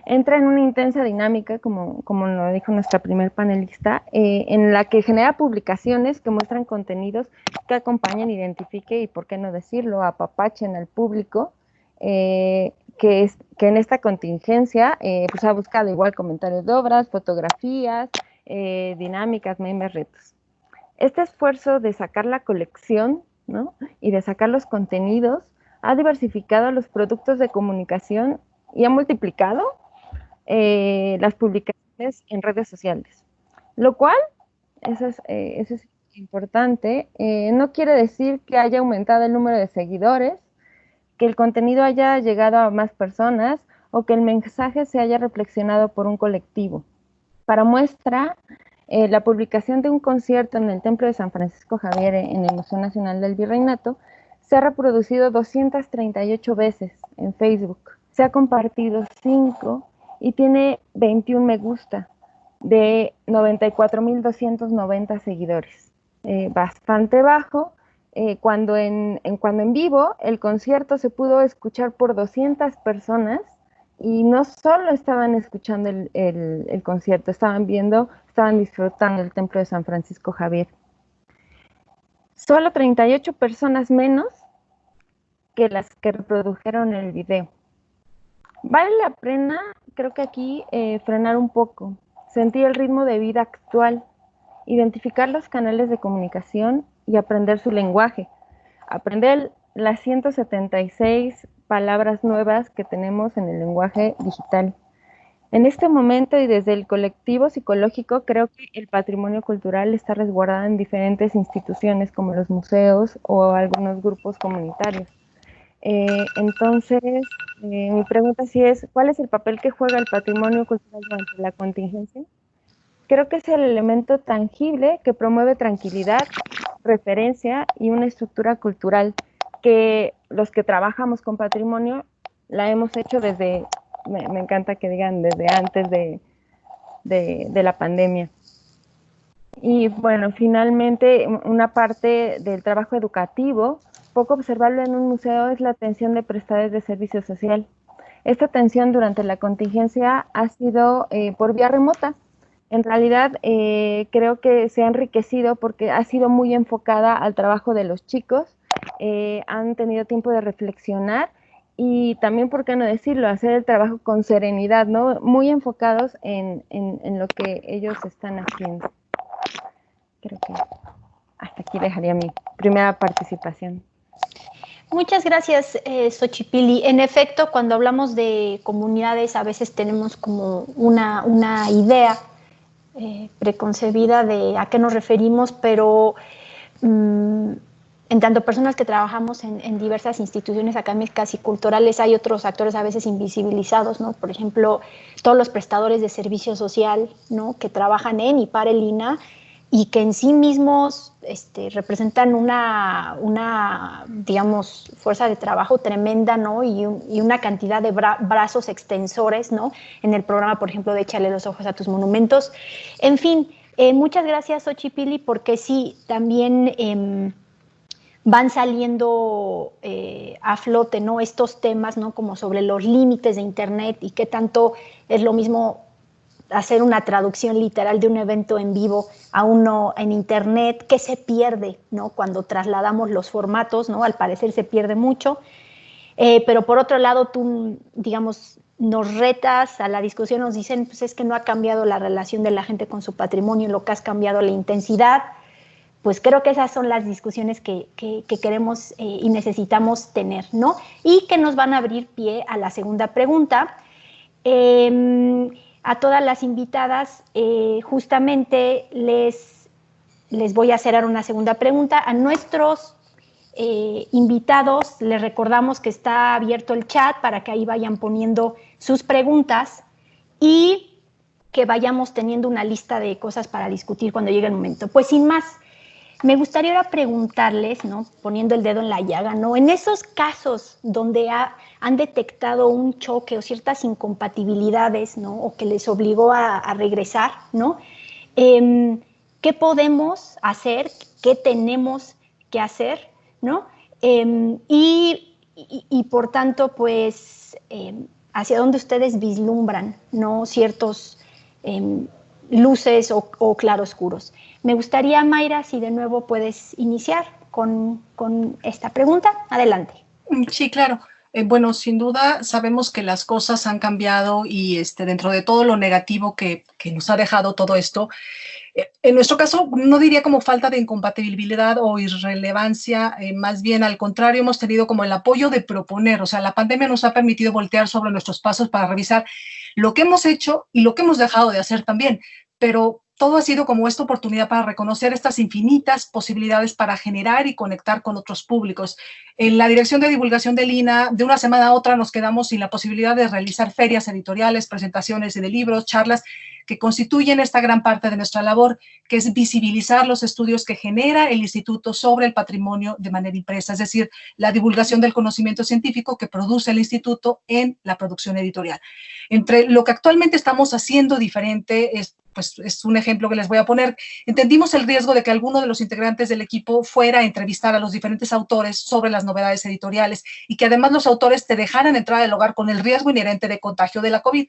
entra en una intensa dinámica, como lo dijo nuestra primer panelista, en la que genera publicaciones que muestran contenidos que acompañen, identifiquen y, por qué no decirlo, apapachen al público, que en esta contingencia pues ha buscado igual comentarios de obras, fotografías, dinámicas, memes, retos. Este esfuerzo de sacar la colección, ¿no?, y de sacar los contenidos ha diversificado los productos de comunicación y ha multiplicado las publicaciones en redes sociales, lo cual, eso es importante, no quiere decir que haya aumentado el número de seguidores, que el contenido haya llegado a más personas o que el mensaje se haya reflexionado por un colectivo. Para muestra, la publicación de un concierto en el Templo de San Francisco Javier en el Museo Nacional del Virreinato se ha reproducido 238 veces en Facebook, se ha compartido 5 y tiene 21 me gusta de 94,290 seguidores. Bastante bajo, cuando en vivo el concierto se pudo escuchar por 200 personas y no solo estaban escuchando el concierto, estaban disfrutando el Templo de San Francisco Javier. Solo 38 personas menos que las que reprodujeron el video. Vale la pena, creo que aquí, frenar un poco, sentir el ritmo de vida actual, identificar los canales de comunicación y aprender su lenguaje. Aprender las 176 palabras nuevas que tenemos en el lenguaje digital. En este momento y desde el colectivo psicológico, creo que el patrimonio cultural está resguardado en diferentes instituciones como los museos o algunos grupos comunitarios. Entonces, mi pregunta sí es, ¿cuál es el papel que juega el patrimonio cultural durante la contingencia? Creo que es el elemento tangible que promueve tranquilidad, referencia y una estructura cultural que los que trabajamos con patrimonio la hemos hecho desde, me encanta que digan, desde antes de la pandemia. Y bueno, finalmente, una parte del trabajo educativo poco observable en un museo es la atención de prestadores de servicio social. Esta atención durante la contingencia ha sido por vía remota. En realidad creo que se ha enriquecido porque ha sido muy enfocada al trabajo de los chicos, han tenido tiempo de reflexionar y también, ¿por qué no decirlo?, hacer el trabajo con serenidad, ¿no? Muy enfocados en lo que ellos están haciendo. Creo que hasta aquí dejaría mi primera participación. Muchas gracias, Xochipilli. En efecto, cuando hablamos de comunidades, a veces tenemos como una idea preconcebida de a qué nos referimos, pero en tanto personas que trabajamos en diversas instituciones académicas y culturales, hay otros actores a veces invisibilizados, ¿no? Por ejemplo, todos los prestadores de servicio social, ¿no?, que trabajan en y para el INAH, y que en sí mismos representan una, digamos, fuerza de trabajo tremenda, ¿no? Y una cantidad de brazos extensores, ¿no? En el programa, por ejemplo, de Échale los ojos a tus monumentos. En fin, muchas gracias, Xochipilli, porque sí, también van saliendo a flote, ¿no?, estos temas, ¿no?, como sobre los límites de Internet y qué tanto es lo mismo hacer una traducción literal de un evento en vivo a uno en Internet, que se pierde, ¿no?, cuando trasladamos los formatos, ¿no? Al parecer se pierde mucho, pero por otro lado tú, digamos, nos retas a la discusión, nos dicen, pues es que no ha cambiado la relación de la gente con su patrimonio, lo que has cambiado la intensidad. Pues creo que esas son las discusiones que queremos y necesitamos tener, ¿no? Y que nos van a abrir pie a la segunda pregunta. A todas las invitadas, justamente les voy a hacer una segunda pregunta. A nuestros invitados les recordamos que está abierto el chat para que ahí vayan poniendo sus preguntas y que vayamos teniendo una lista de cosas para discutir cuando llegue el momento. Pues sin más, me gustaría ahora preguntarles, ¿no?, poniendo el dedo en la llaga, ¿no?, en esos casos donde han detectado un choque o ciertas incompatibilidades, ¿no?, o que les obligó a regresar, ¿no?, ¿qué podemos hacer? ¿Qué tenemos que hacer? ¿No? Y por tanto, pues, ¿hacia dónde ustedes vislumbran, ¿no?, ciertos luces o claroscuros? Me gustaría, Mayra, si de nuevo puedes iniciar con esta pregunta. Adelante. Sí, claro. Bueno, sin duda sabemos que las cosas han cambiado y dentro de todo lo negativo que nos ha dejado todo esto, en nuestro caso no diría como falta de incompatibilidad o irrelevancia, más bien al contrario, hemos tenido como el apoyo de proponer, o sea, la pandemia nos ha permitido voltear sobre nuestros pasos para revisar lo que hemos hecho y lo que hemos dejado de hacer también, pero todo ha sido como esta oportunidad para reconocer estas infinitas posibilidades para generar y conectar con otros públicos. En la Dirección de Divulgación del INAH, de una semana a otra nos quedamos sin la posibilidad de realizar ferias editoriales, presentaciones de libros, charlas, que constituyen esta gran parte de nuestra labor, que es visibilizar los estudios que genera el Instituto sobre el patrimonio de manera impresa, es decir, la divulgación del conocimiento científico que produce el Instituto en la producción editorial. Entre lo que actualmente estamos haciendo diferente es un ejemplo que les voy a poner. Entendimos el riesgo de que alguno de los integrantes del equipo fuera a entrevistar a los diferentes autores sobre las novedades editoriales y que además los autores te dejaran entrar al hogar con el riesgo inherente de contagio de la COVID.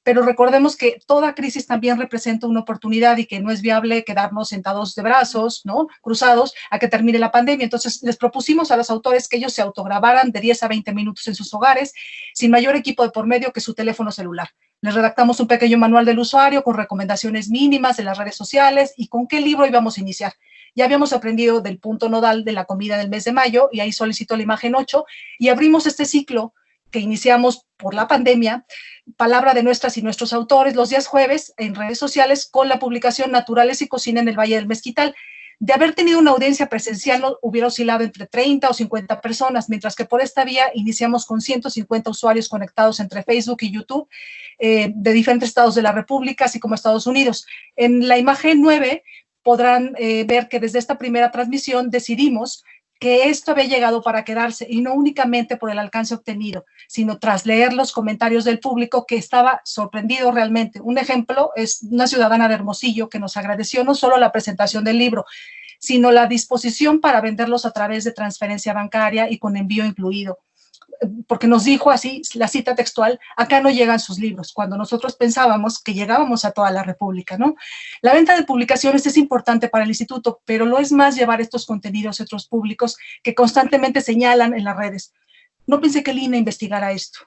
Pero recordemos que toda crisis también representa una oportunidad y que no es viable quedarnos sentados de brazos, ¿no?, cruzados a que termine la pandemia. Entonces, les propusimos a los autores que ellos se autograbaran de 10 a 20 minutos en sus hogares, sin mayor equipo de por medio que su teléfono celular. Les redactamos un pequeño manual del usuario con recomendaciones mínimas de las redes sociales y con qué libro íbamos a iniciar. Ya habíamos aprendido del punto nodal de la comida del mes de mayo y ahí solicito la imagen 8 y abrimos este ciclo que iniciamos por la pandemia, palabra de nuestras y nuestros autores, los días jueves en redes sociales con la publicación Naturales y Cocina en el Valle del Mezquital. De haber tenido una audiencia presencial, no hubiera oscilado entre 30 o 50 personas, mientras que por esta vía iniciamos con 150 usuarios conectados entre Facebook y YouTube de diferentes estados de la República, así como Estados Unidos. En la imagen 9 podrán ver que desde esta primera transmisión decidimos que esto había llegado para quedarse y no únicamente por el alcance obtenido, sino tras leer los comentarios del público que estaba sorprendido realmente. Un ejemplo es una ciudadana de Hermosillo que nos agradeció no solo la presentación del libro, sino la disposición para venderlos a través de transferencia bancaria y con envío incluido. Porque nos dijo así, la cita textual, acá no llegan sus libros, cuando nosotros pensábamos que llegábamos a toda la República, ¿no? La venta de publicaciones es importante para el instituto, pero lo es más llevar estos contenidos a otros públicos que constantemente señalan en las redes. No pensé que Lina investigara esto.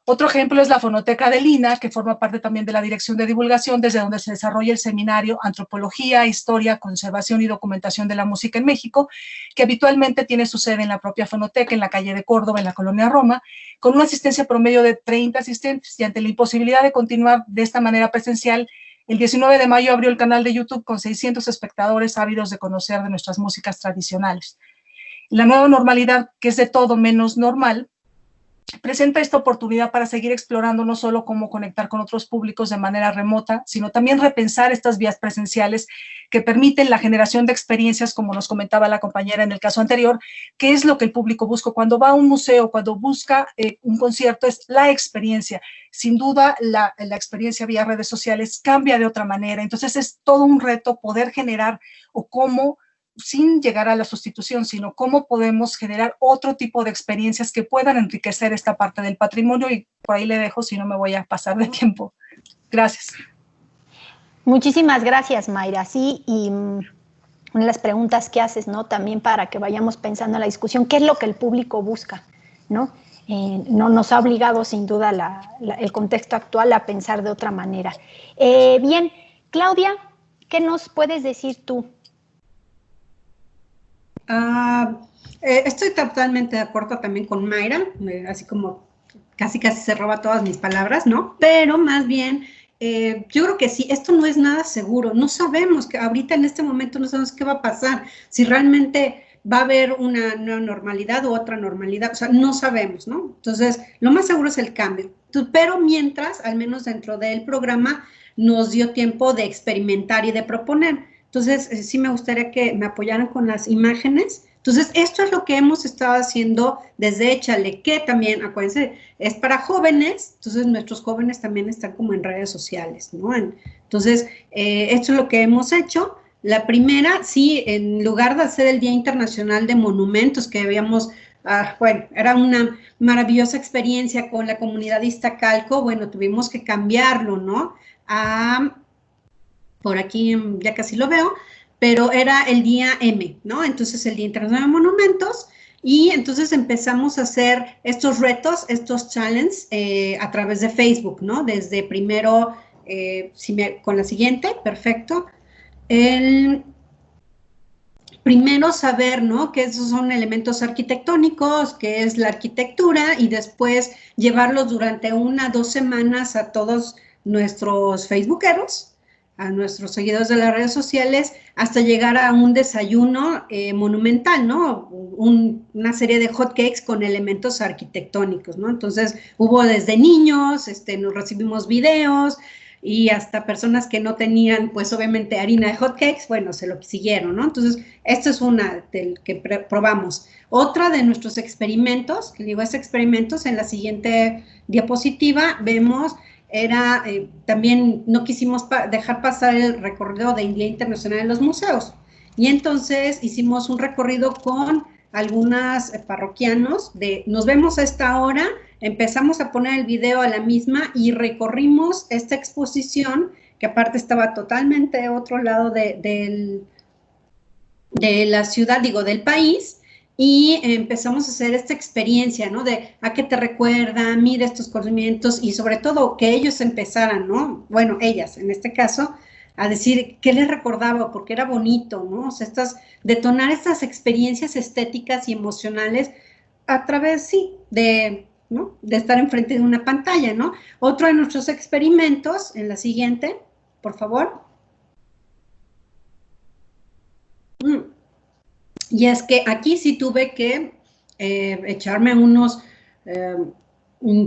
Otro ejemplo es la fonoteca de Lina, que forma parte también de la Dirección de Divulgación, desde donde se desarrolla el seminario Antropología, Historia, Conservación y Documentación de la Música en México, que habitualmente tiene su sede en la propia fonoteca, en la calle de Córdoba, en la colonia Roma, con una asistencia promedio de 30 asistentes, y ante la imposibilidad de continuar de esta manera presencial, el 19 de mayo abrió el canal de YouTube con 600 espectadores ávidos de conocer de nuestras músicas tradicionales. La nueva normalidad, que es de todo menos normal, presenta esta oportunidad para seguir explorando no solo cómo conectar con otros públicos de manera remota, sino también repensar estas vías presenciales que permiten la generación de experiencias, como nos comentaba la compañera en el caso anterior, que es lo que el público busca cuando va a un museo, cuando busca un concierto, es la experiencia. Sin duda, la experiencia vía redes sociales cambia de otra manera, entonces es todo un reto poder generar o cómo, sin llegar a la sustitución, sino cómo podemos generar otro tipo de experiencias que puedan enriquecer esta parte del patrimonio, y por ahí le dejo, si no me voy a pasar de tiempo. Gracias. Muchísimas gracias, Mayra. Sí, y una de las preguntas que haces, ¿no? También para que vayamos pensando en la discusión, ¿qué es lo que el público busca, ¿no? No nos ha obligado, sin duda, el contexto actual a pensar de otra manera. Bien, Claudia, ¿qué nos puedes decir tú? Estoy totalmente de acuerdo también con Mayra, así como casi se roba todas mis palabras, ¿no? Pero más bien, yo creo que sí, esto no es nada seguro, no sabemos, que ahorita en este momento no sabemos qué va a pasar, si realmente va a haber una nueva normalidad u otra normalidad, o sea, no sabemos, ¿no? Entonces, lo más seguro es el cambio, pero mientras, al menos dentro del programa, nos dio tiempo de experimentar y de proponer. Entonces, sí me gustaría que me apoyaran con las imágenes. Entonces, esto es lo que hemos estado haciendo desde Échale, que también, acuérdense, es para jóvenes, entonces nuestros jóvenes también están como en redes sociales, ¿no? Entonces, esto es lo que hemos hecho. La primera, sí, en lugar de hacer el Día Internacional de Monumentos, que habíamos, bueno, era una maravillosa experiencia con la comunidad de Iztacalco, bueno, tuvimos que cambiarlo, ¿no? Por aquí ya casi lo veo, pero era el día M, ¿no? Entonces, el Día Internacional de Monumentos, y entonces empezamos a hacer estos retos, estos challenges a través de Facebook, ¿no? Desde primero, con la siguiente, perfecto. Primero saber, ¿no? Que esos son elementos arquitectónicos, que es la arquitectura, y después llevarlos durante 1 o 2 semanas a todos nuestros facebookeros, a nuestros seguidores de las redes sociales, hasta llegar a un desayuno monumental, ¿no? Una serie de hotcakes con elementos arquitectónicos, ¿no? Entonces, hubo desde niños, nos recibimos videos, y hasta personas que no tenían, pues, obviamente, harina de hotcakes, bueno, se lo siguieron, ¿no? Entonces, esta es una del que probamos. Otra de nuestros experimentos, que digo, experimentos, en la siguiente diapositiva, vemos... también no quisimos dejar pasar el recorrido del Día Internacional de los Museos, y entonces hicimos un recorrido con algunas parroquianos nos vemos a esta hora, empezamos a poner el video a la misma y recorrimos esta exposición, que aparte estaba totalmente de otro lado de la ciudad, digo, del país, y empezamos a hacer esta experiencia, ¿no? De a qué te recuerda, mira estos conocimientos, y sobre todo que ellos empezaran, ¿no? Bueno, ellas, en este caso, a decir qué les recordaba, porque era bonito, ¿no? O sea, detonar estas experiencias estéticas y emocionales a través, sí, ¿no? De estar enfrente de una pantalla, ¿no? Otro de nuestros experimentos, en la siguiente, por favor. Y es que aquí sí tuve que echarme unos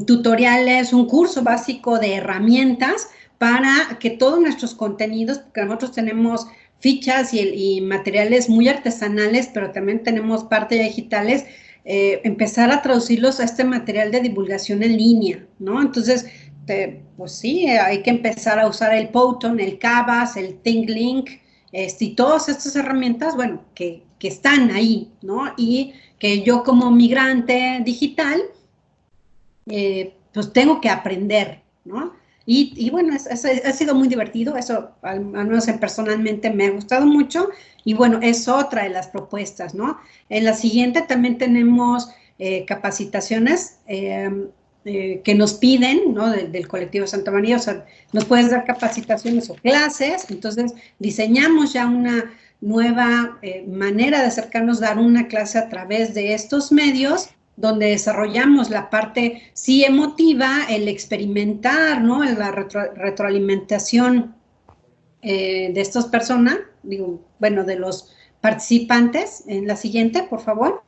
tutoriales, un curso básico de herramientas para que todos nuestros contenidos, porque nosotros tenemos fichas y materiales muy artesanales, pero también tenemos parte digitales, empezar a traducirlos a este material de divulgación en línea, ¿no? Entonces, pues sí, hay que empezar a usar el Powtoon, el Canvas, el ThinkLink, y todas estas herramientas, bueno, que están ahí, ¿no? Y que yo como migrante digital, pues tengo que aprender, ¿no? Y bueno, ha sido muy divertido, eso al menos personalmente me ha gustado mucho, y bueno, es otra de las propuestas, ¿no? En la siguiente también tenemos capacitaciones que nos piden, ¿no? Del colectivo Santa María, o sea, nos puedes dar capacitaciones o clases, entonces diseñamos ya una nueva manera de acercarnos, dar una clase a través de estos medios, donde desarrollamos la parte sí emotiva, el experimentar, ¿no? La retroalimentación de estas personas, digo, bueno, de los participantes. En la siguiente, por favor.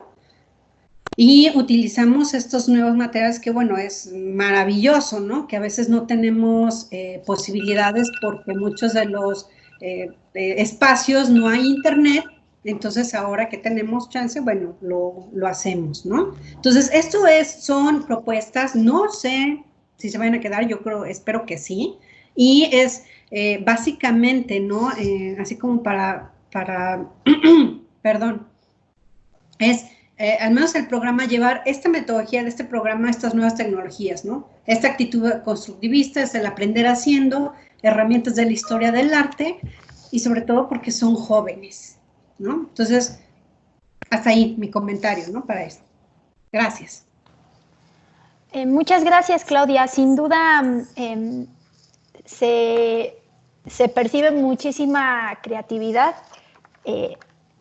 Y utilizamos estos nuevos materiales que, bueno, es maravilloso, ¿no? Que a veces no tenemos posibilidades porque muchos de los espacios no hay internet. Entonces, ahora que tenemos chance, bueno, lo hacemos, ¿no? Entonces, son propuestas, no sé si se van a quedar, yo creo, espero que sí, y es básicamente, ¿no? Así como para perdón, es, al menos el programa, llevar esta metodología de este programa, estas nuevas tecnologías, ¿no? Esta actitud constructivista es el aprender haciendo, herramientas de la historia del arte, y sobre todo porque son jóvenes, ¿no? Entonces, hasta ahí mi comentario, ¿no? Para esto. Gracias. Muchas gracias, Claudia. Sin duda se percibe muchísima creatividad.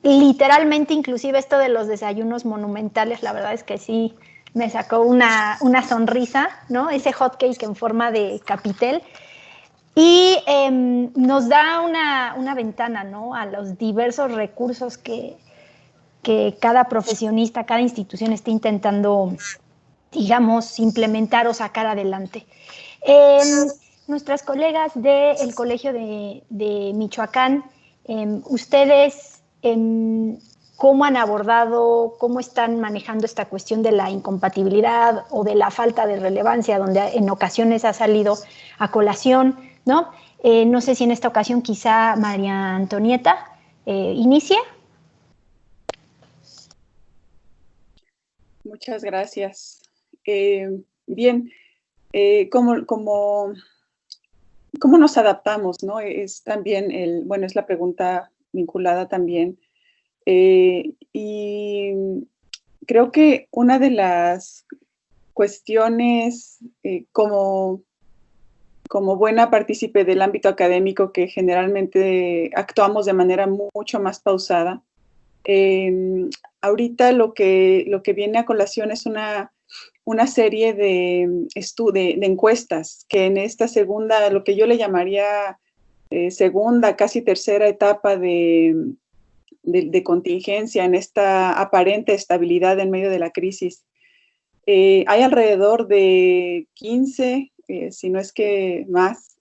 Literalmente, inclusive esto de los desayunos monumentales, la verdad es que sí me sacó una sonrisa, ¿no? Ese hot cake en forma de capitel. Y nos da una ventana, ¿no? A los diversos recursos que cada profesionista, cada institución está intentando, digamos, implementar o sacar adelante. Nuestras colegas del Colegio de Michoacán, ustedes, ¿cómo han abordado, cómo están manejando esta cuestión de la incompatibilidad o de la falta de relevancia, donde en ocasiones ha salido a colación, ¿no? No sé si en esta ocasión quizá María Antonieta inicie. Muchas gracias. Bien, ¿cómo nos adaptamos, ¿no? Es también es la pregunta vinculada también. Y creo que una de las cuestiones como buena partícipe del ámbito académico, que generalmente actuamos de manera mucho más pausada, ahorita lo que viene a colación es una serie de encuestas que en esta segunda, lo que yo le llamaría segunda, casi tercera etapa de contingencia, en esta aparente estabilidad en medio de la crisis. Hay alrededor de 15, si no es que más,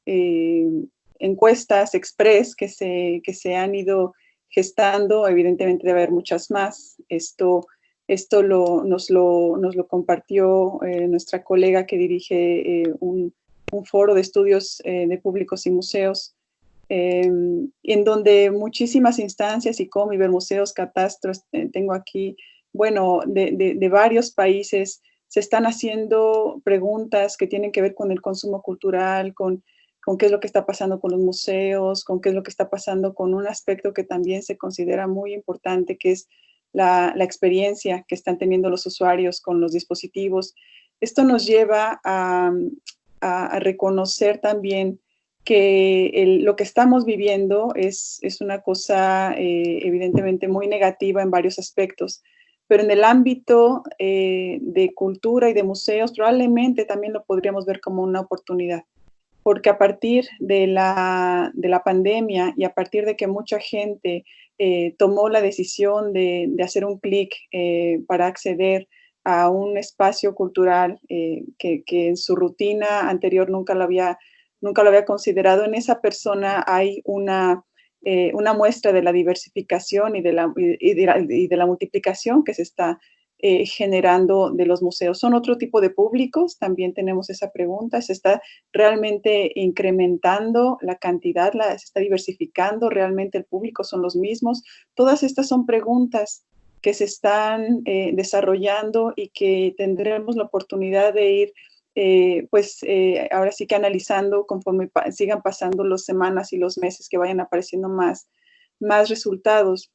encuestas express que se han ido gestando. Evidentemente debe haber muchas más. Esto nos lo compartió nuestra colega que dirige un foro de estudios de públicos y museos, en donde muchísimas instancias, ICOM, Ibermuseos, Catastros, tengo aquí, bueno, de varios países, se están haciendo preguntas que tienen que ver con el consumo cultural, con qué es lo que está pasando con los museos, con qué es lo que está pasando con un aspecto que también se considera muy importante, que es la experiencia que están teniendo los usuarios con los dispositivos. Esto nos lleva a reconocer también que lo que estamos viviendo es una cosa evidentemente muy negativa en varios aspectos, pero en el ámbito de cultura y de museos probablemente también lo podríamos ver como una oportunidad, porque a partir de la pandemia y a partir de que mucha gente tomó la decisión de hacer un clic para acceder a un espacio cultural que en su rutina anterior nunca lo había considerado, en esa persona hay una muestra de la diversificación y de la multiplicación que se está generando de los museos? ¿Son otro tipo de públicos? También tenemos esa pregunta. ¿Se está realmente incrementando la cantidad? ¿Se está diversificando realmente el público? ¿Son los mismos? Todas estas son preguntas que se están desarrollando y que tendremos la oportunidad de ir ahora sí que analizando conforme sigan pasando las semanas y los meses, que vayan apareciendo más resultados.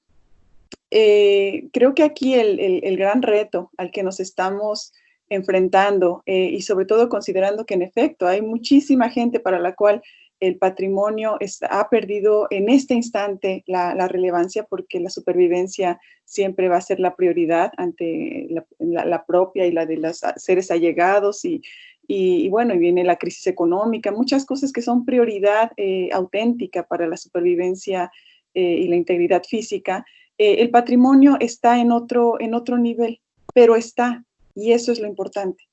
Creo que aquí el gran reto al que nos estamos enfrentando y sobre todo considerando que en efecto hay muchísima gente para la cual el patrimonio ha perdido en este instante la relevancia, porque la supervivencia siempre va a ser la prioridad ante la propia y la de los seres allegados y bueno, y viene la crisis económica, muchas cosas que son prioridad auténtica para la supervivencia y la integridad física. El patrimonio está en otro nivel, pero está, y eso es lo importante.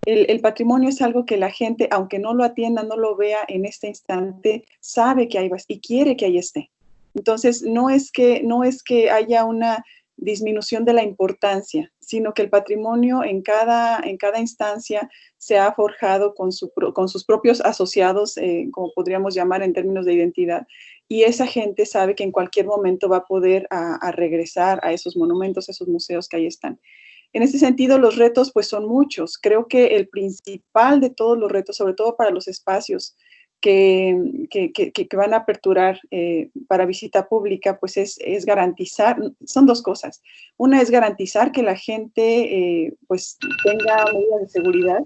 El patrimonio es algo que la gente, aunque no lo atienda, no lo vea en este instante, sabe que ahí va y quiere que ahí esté. Entonces, no es que haya una disminución de la importancia, sino que el patrimonio en cada instancia se ha forjado con sus propios asociados, como podríamos llamar en términos de identidad, y esa gente sabe que en cualquier momento va a poder a regresar a esos monumentos, a esos museos que ahí están. En ese sentido, los retos pues son muchos. Creo que el principal de todos los retos, sobre todo para los espacios que van a aperturar para visita pública, pues es garantizar, son dos cosas. Una es garantizar que la gente pues tenga medidas de seguridad,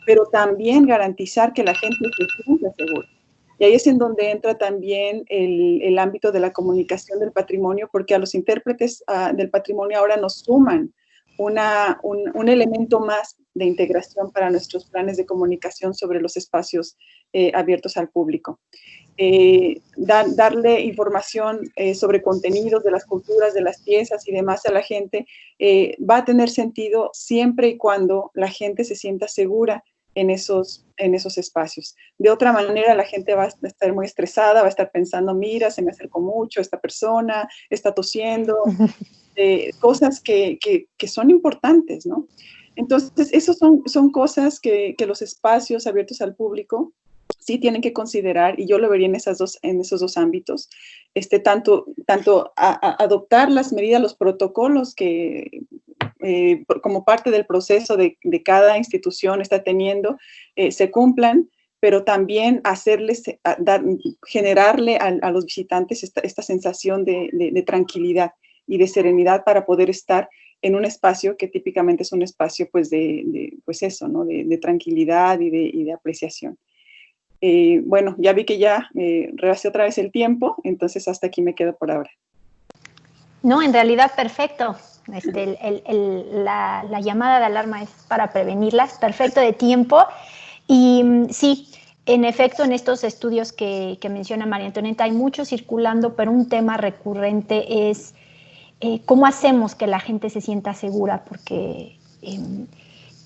pero también garantizar que la gente se sienta segura. Y ahí es en donde entra también el ámbito de la comunicación del patrimonio, porque a los intérpretes del patrimonio ahora nos suman un elemento más de integración para nuestros planes de comunicación sobre los espacios abiertos al público. Darle información sobre contenidos de las culturas, de las piezas y demás a la gente va a tener sentido siempre y cuando la gente se sienta segura en esos espacios. De otra manera, la gente va a estar muy estresada, va a estar pensando, mira, se me acercó mucho esta persona, está tosiendo, cosas que son importantes, ¿no? Entonces, esas son cosas que los espacios abiertos al público sí tienen que considerar, y yo lo vería en esos dos ámbitos, tanto adoptar las medidas, los protocolos que como parte del proceso de cada institución está teniendo, se cumplan, pero también generarle a los visitantes esta sensación de tranquilidad y de serenidad para poder estar en un espacio que típicamente es un espacio pues pues eso, ¿no? De tranquilidad y de apreciación. Bueno, ya vi que ya rebasé otra vez el tiempo, entonces hasta aquí me quedo por ahora. No, en realidad perfecto. La llamada de alarma es para prevenirlas, perfecto de tiempo. Y sí, en efecto, en estos estudios que menciona María Antonieta hay mucho circulando, pero un tema recurrente es cómo hacemos que la gente se sienta segura, porque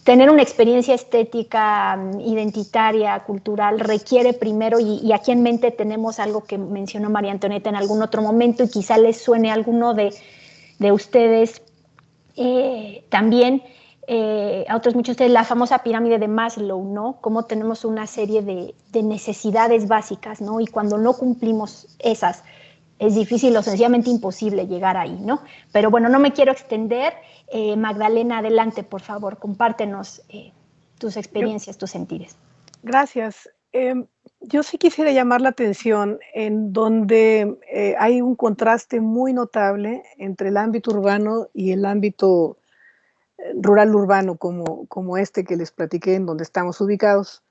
tener una experiencia estética, identitaria, cultural, requiere primero, y aquí en mente tenemos algo que mencionó María Antonieta en algún otro momento y quizá les suene a alguno de ustedes también, a otros muchos de ustedes, la famosa pirámide de Maslow, ¿no? Cómo tenemos una serie de necesidades básicas, ¿no? Y cuando no cumplimos esas, es difícil o sencillamente imposible llegar ahí, ¿no? Pero bueno, no me quiero extender. Magdalena, adelante, por favor, compártenos tus experiencias, tus sentires. Gracias. Yo sí quisiera llamar la atención en donde hay un contraste muy notable entre el ámbito urbano y el ámbito rural urbano, como este que les platiqué, en donde estamos ubicados,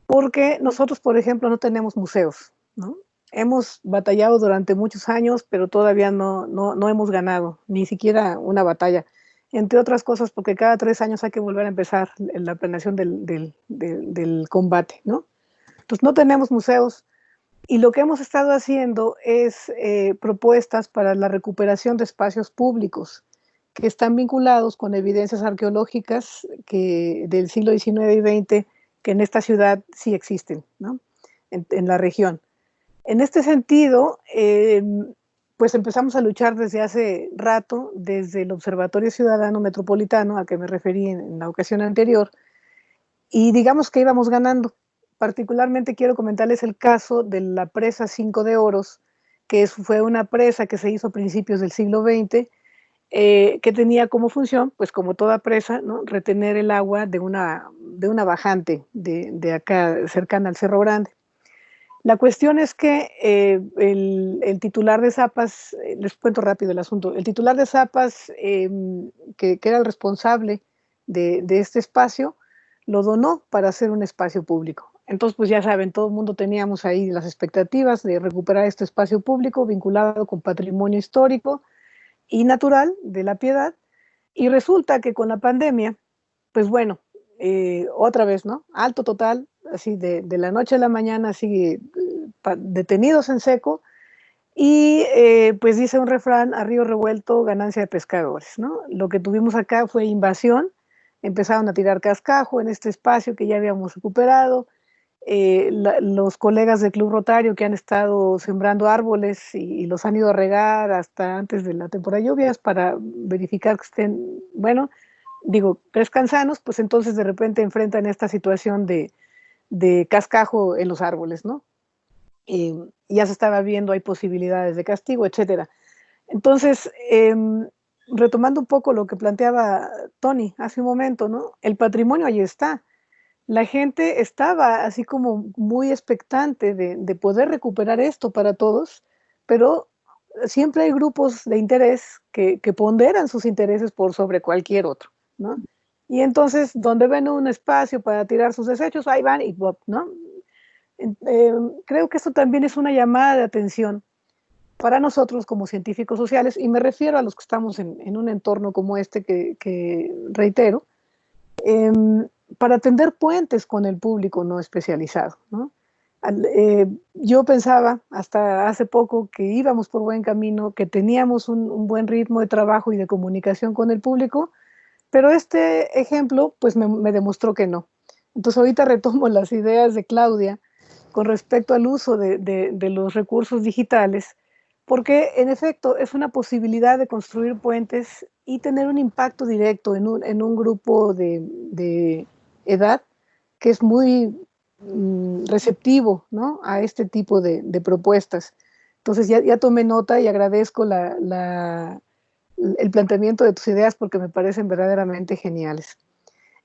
porque nosotros, por ejemplo, no tenemos museos, ¿no? Hemos batallado durante muchos años, pero todavía no hemos ganado, ni siquiera una batalla. Entre otras cosas, porque cada 3 años hay que volver a empezar la planeación del combate, ¿no? Entonces no tenemos museos, y lo que hemos estado haciendo es propuestas para la recuperación de espacios públicos que están vinculados con evidencias arqueológicas del siglo XIX y XX que en esta ciudad sí existen, ¿no? En la región. En este sentido, pues empezamos a luchar desde hace rato, desde el Observatorio Ciudadano Metropolitano, a que me referí en la ocasión anterior, y digamos que íbamos ganando. Particularmente quiero comentarles el caso de la presa 5 de Oros, que fue una presa que se hizo a principios del siglo XX, que tenía como función, pues como toda presa, ¿no?, retener el agua de una bajante de acá cercana al Cerro Grande. La cuestión es que el titular de Zapas, les cuento rápido el asunto, el titular de Zapas, que era el responsable de este espacio, lo donó para hacer un espacio público. Entonces, pues ya saben, todo el mundo teníamos ahí las expectativas de recuperar este espacio público vinculado con patrimonio histórico y natural de La Piedad, y resulta que con la pandemia, pues bueno, otra vez, ¿no? Alto total, así de la noche a la mañana, así detenidos en seco, y pues dice un refrán, a río revuelto, ganancia de pescadores, ¿no? Lo que tuvimos acá fue invasión, empezaron a tirar cascajo en este espacio que ya habíamos recuperado, los colegas del Club Rotario que han estado sembrando árboles y los han ido a regar hasta antes de la temporada de lluvias para verificar que estén, bueno, digo, crezcan sanos, pues entonces de repente enfrentan esta situación de cascajo en los árboles, ¿no? Ya se estaba viendo, hay posibilidades de castigo, etcétera. Entonces, retomando un poco lo que planteaba Tony hace un momento, ¿no? El patrimonio ahí está. La gente estaba así como muy expectante de poder recuperar esto para todos, pero siempre hay grupos de interés que ponderan sus intereses por sobre cualquier otro, ¿no? Y entonces, donde ven un espacio para tirar sus desechos, ahí van y, ¿no? Creo que esto también es una llamada de atención para nosotros como científicos sociales, y me refiero a los que estamos en un entorno como este que reitero, para tender puentes con el público no especializado, ¿no? Yo pensaba hasta hace poco que íbamos por buen camino, que teníamos un buen ritmo de trabajo y de comunicación con el público, pero este ejemplo pues me demostró que no. Entonces ahorita retomo las ideas de Claudia con respecto al uso de los recursos digitales, porque en efecto es una posibilidad de construir puentes y tener un impacto directo en un grupo de edad que es muy receptivo, ¿no?, a este tipo de propuestas. Entonces ya tomé nota y agradezco el planteamiento de tus ideas porque me parecen verdaderamente geniales.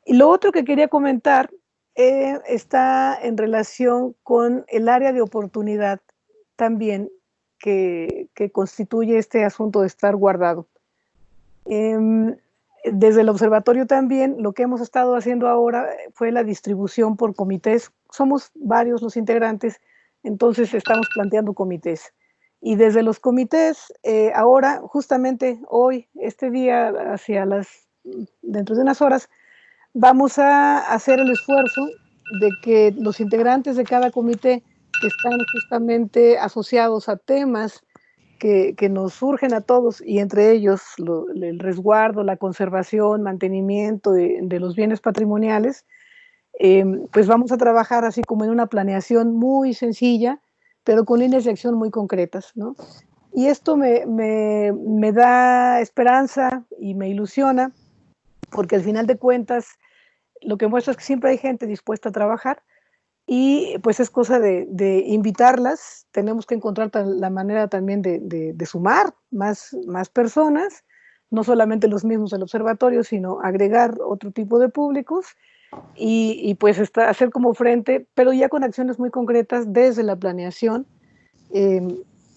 Y lo otro que quería comentar está en relación con el área de oportunidad también que constituye este asunto de estar guardado. Desde el observatorio también lo que hemos estado haciendo ahora fue la distribución por comités. Somos varios los integrantes, entonces estamos planteando comités. Y desde los comités, ahora, justamente hoy, este día, dentro de unas horas, vamos a hacer el esfuerzo de que los integrantes de cada comité que están justamente asociados a temas que nos surgen a todos, y entre ellos el resguardo, la conservación, mantenimiento de los bienes patrimoniales, pues vamos a trabajar así como en una planeación muy sencilla, pero con líneas de acción muy concretas, ¿no? Y esto me da esperanza y me ilusiona, porque al final de cuentas lo que muestra es que siempre hay gente dispuesta a trabajar, y pues es cosa de invitarlas. Tenemos que encontrar la manera también de sumar más personas, no solamente los mismos del observatorio, sino agregar otro tipo de públicos y pues hacer como frente, pero ya con acciones muy concretas desde la planeación,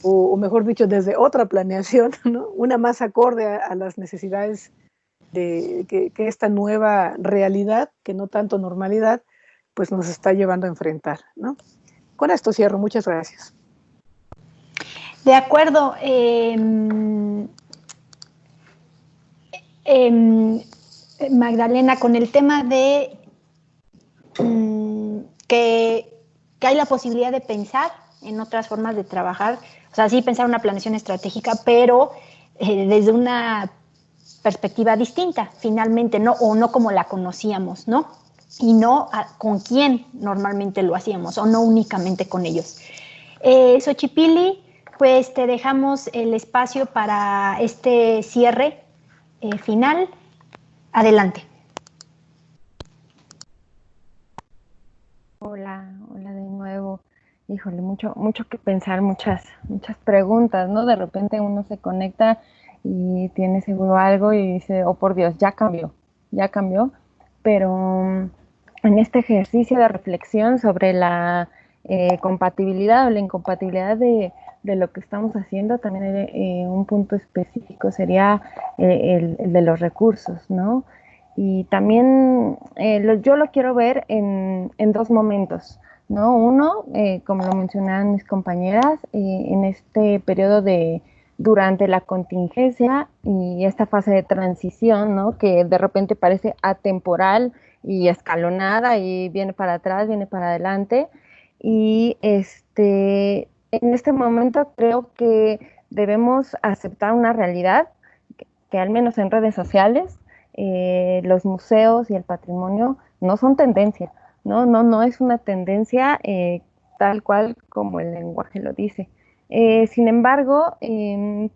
o mejor dicho, desde otra planeación, ¿no?, una más acorde a las necesidades de que esta nueva realidad, que no tanto normalidad, pues nos está llevando a enfrentar, ¿no? Con esto cierro. Muchas gracias. De acuerdo. Magdalena, con el tema de que hay la posibilidad de pensar en otras formas de trabajar, o sea, sí pensar una planeación estratégica, pero desde una perspectiva distinta, finalmente, ¿no? O no como la conocíamos, ¿no? Y no con quién normalmente lo hacíamos, o no únicamente con ellos. Xochipilli, Pues te dejamos el espacio para este cierre final. Adelante. Hola de nuevo. Híjole, mucho que pensar, muchas preguntas, ¿no? De repente uno se conecta y tiene seguro algo y dice, oh por Dios, ya cambió, pero en este ejercicio de reflexión sobre la compatibilidad o la incompatibilidad de lo que estamos haciendo, también un punto específico sería el de los recursos, ¿no? Y también yo lo quiero ver en dos momentos, ¿no? Uno, como lo mencionaban mis compañeras, en este periodo durante la contingencia y esta fase de transición, ¿no? Que de repente parece atemporal y escalonada y viene para atrás, viene para adelante. Y en este momento creo que debemos aceptar una realidad que al menos en redes sociales, los museos y el patrimonio no son tendencia, no es una tendencia tal cual como el lenguaje lo dice. Sin embargo,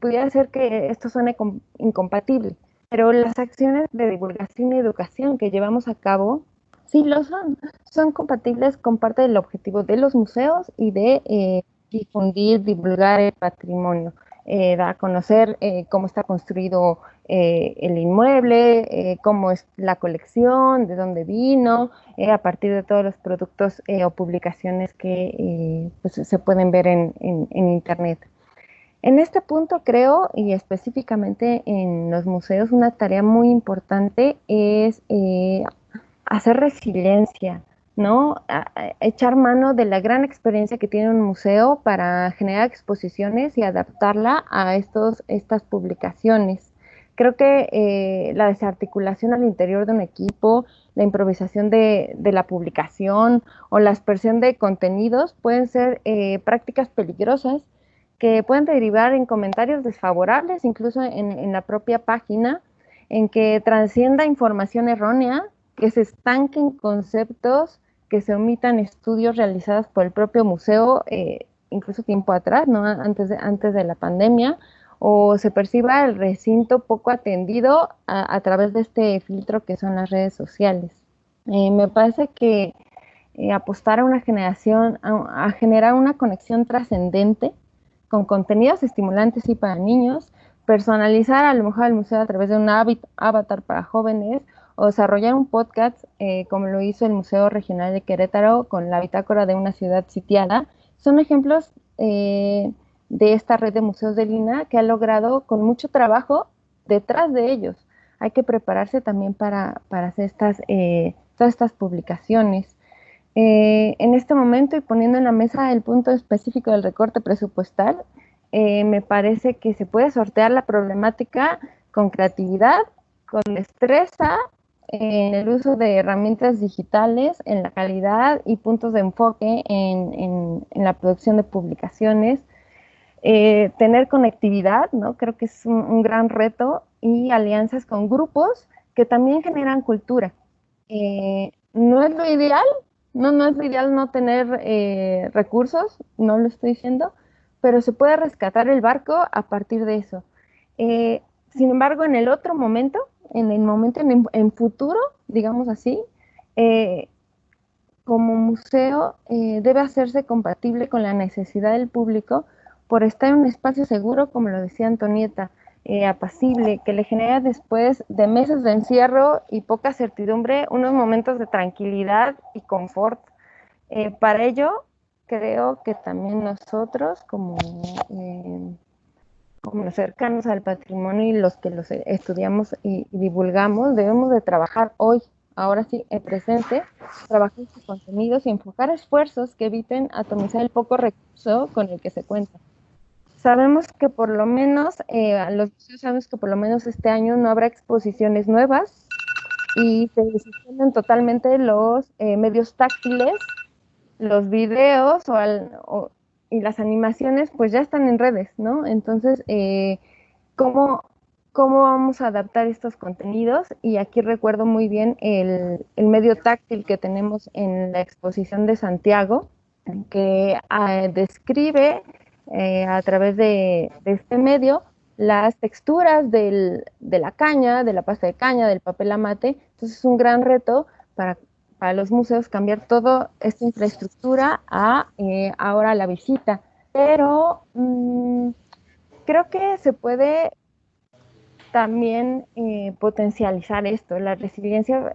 pudiera ser que esto suene incompatible, pero las acciones de divulgación y educación que llevamos a cabo sí lo son compatibles con parte del objetivo de los museos y de difundir, divulgar el patrimonio, dar a conocer cómo está construido el inmueble, cómo es la colección, de dónde vino, a partir de todos los productos o publicaciones que pues, se pueden ver en Internet. En este punto creo, y específicamente en los museos, una tarea muy importante es hacer resiliencia, ¿no? Echar mano de la gran experiencia que tiene un museo para generar exposiciones y adaptarla a estas publicaciones. Creo que la desarticulación al interior de un equipo, la improvisación de la publicación o la aspersión de contenidos pueden ser prácticas peligrosas que pueden derivar en comentarios desfavorables, incluso en la propia página, en que transcienda información errónea, que se estanquen conceptos, que se omitan estudios realizados por el propio museo, incluso tiempo atrás, ¿no? antes de la pandemia, o se perciba el recinto poco atendido a través de este filtro que son las redes sociales. Me parece que apostar a una generación, a generar una conexión trascendente con contenidos estimulantes y para niños, personalizar a lo mejor el museo a través de un avatar para jóvenes o desarrollar un podcast como lo hizo el Museo Regional de Querétaro con la bitácora de una ciudad sitiada, son ejemplos de esta red de museos de Lina que ha logrado con mucho trabajo detrás de ellos. Hay que prepararse también para hacer todas estas publicaciones. En este momento y poniendo en la mesa el punto específico del recorte presupuestal, me parece que se puede sortear la problemática con creatividad, con destreza, en el uso de herramientas digitales, en la calidad y puntos de enfoque en la producción de publicaciones, tener conectividad, ¿no? Creo que es un gran reto, y alianzas con grupos que también generan cultura. No es lo ideal, no es lo ideal no tener recursos, no lo estoy diciendo, pero se puede rescatar el barco a partir de eso. Sin embargo, en el otro momento, en futuro, digamos así, como museo debe hacerse compatible con la necesidad del público por estar en un espacio seguro, como lo decía Antonieta, apacible, que le genera después de meses de encierro y poca certidumbre, unos momentos de tranquilidad y confort. Para ello, creo que también nosotros, como los cercanos al patrimonio y los que los estudiamos y divulgamos, debemos de trabajar hoy, ahora sí, en presente, trabajar sus contenidos y enfocar esfuerzos que eviten atomizar el poco recurso con el que se cuenta. Sabemos que por lo menos, los museos sabemos que por lo menos este año no habrá exposiciones nuevas y se suspenden totalmente los medios táctiles, los videos y las animaciones pues ya están en redes, ¿no? Entonces, ¿cómo vamos a adaptar estos contenidos? Y aquí recuerdo muy bien el medio táctil que tenemos en la exposición de Santiago, que describe a través de este medio las texturas de la caña, de la pasta de caña, del papel amate. Entonces es un gran reto para los museos cambiar toda esta infraestructura a ahora la visita. Pero creo que se puede también potencializar esto. La resiliencia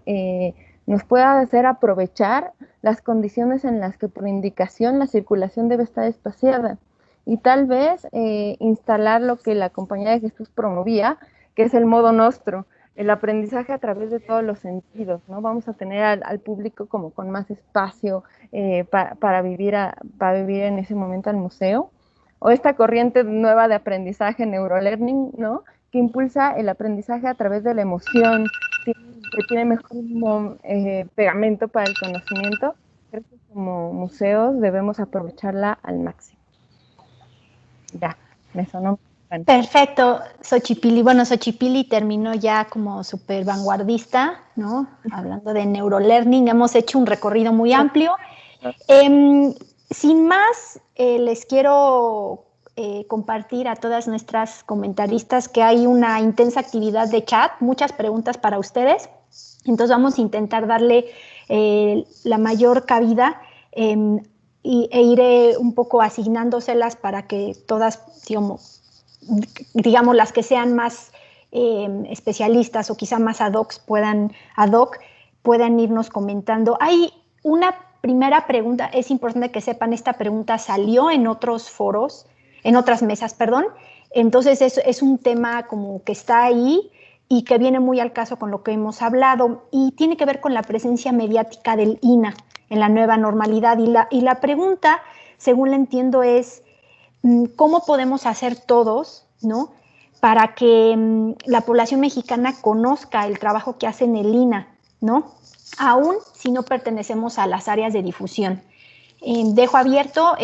nos puede hacer aprovechar las condiciones en las que por indicación la circulación debe estar espaciada y tal vez instalar lo que la Compañía de Jesús promovía, que es el modo nostro, el aprendizaje a través de todos los sentidos, ¿no? Vamos a tener al público como con más espacio para vivir en ese momento al museo, o esta corriente nueva de aprendizaje neurolearning, ¿no? Que impulsa el aprendizaje a través de la emoción, que tiene mejor pegamento para el conocimiento. Creo que como museos debemos aprovecharla al máximo. Ya, me sonó. Perfecto, Xochipilli. Bueno, Xochipilli terminó ya como súper vanguardista, ¿no? Hablando de neurolearning, hemos hecho un recorrido muy amplio. Sin más, les quiero compartir a todas nuestras comentaristas que hay una intensa actividad de chat, muchas preguntas para ustedes. Entonces vamos a intentar darle la mayor cabida e iré un poco asignándoselas para que todas, digamos las que sean más especialistas o quizá más ad hoc puedan irnos comentando. Hay una primera pregunta, es importante que sepan, esta pregunta salió en otros foros, en otras mesas, perdón. Entonces es un tema como que está ahí y que viene muy al caso con lo que hemos hablado y tiene que ver con la presencia mediática del INAH en la nueva normalidad. Y la pregunta, según la entiendo, es ¿cómo podemos hacer todos, ¿no?, para que la población mexicana conozca el trabajo que hace en el INAH, ¿no?, aún si no pertenecemos a las áreas de difusión? Dejo abierto,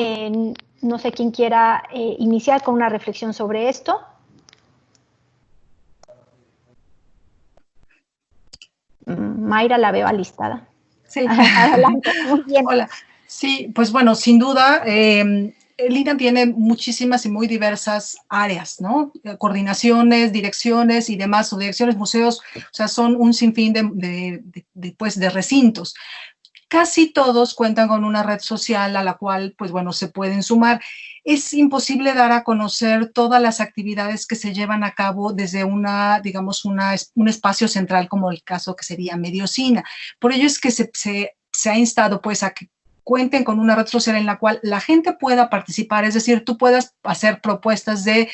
no sé quién quiera iniciar con una reflexión sobre esto. Mayra la veo alistada. Sí. Adelante, muy bien. Hola. Sí, pues bueno, sin duda, el INAH tiene muchísimas y muy diversas áreas, ¿no? Coordinaciones, direcciones y demás, subdirecciones, museos, o sea, son un sinfín de recintos. Casi todos cuentan con una red social a la cual, pues bueno, se pueden sumar. Es imposible dar a conocer todas las actividades que se llevan a cabo desde digamos, un espacio central como el caso que sería Mediocina. Por ello es que se ha instado, pues, a que cuenten con una red social en la cual la gente pueda participar, es decir, tú puedas hacer propuestas de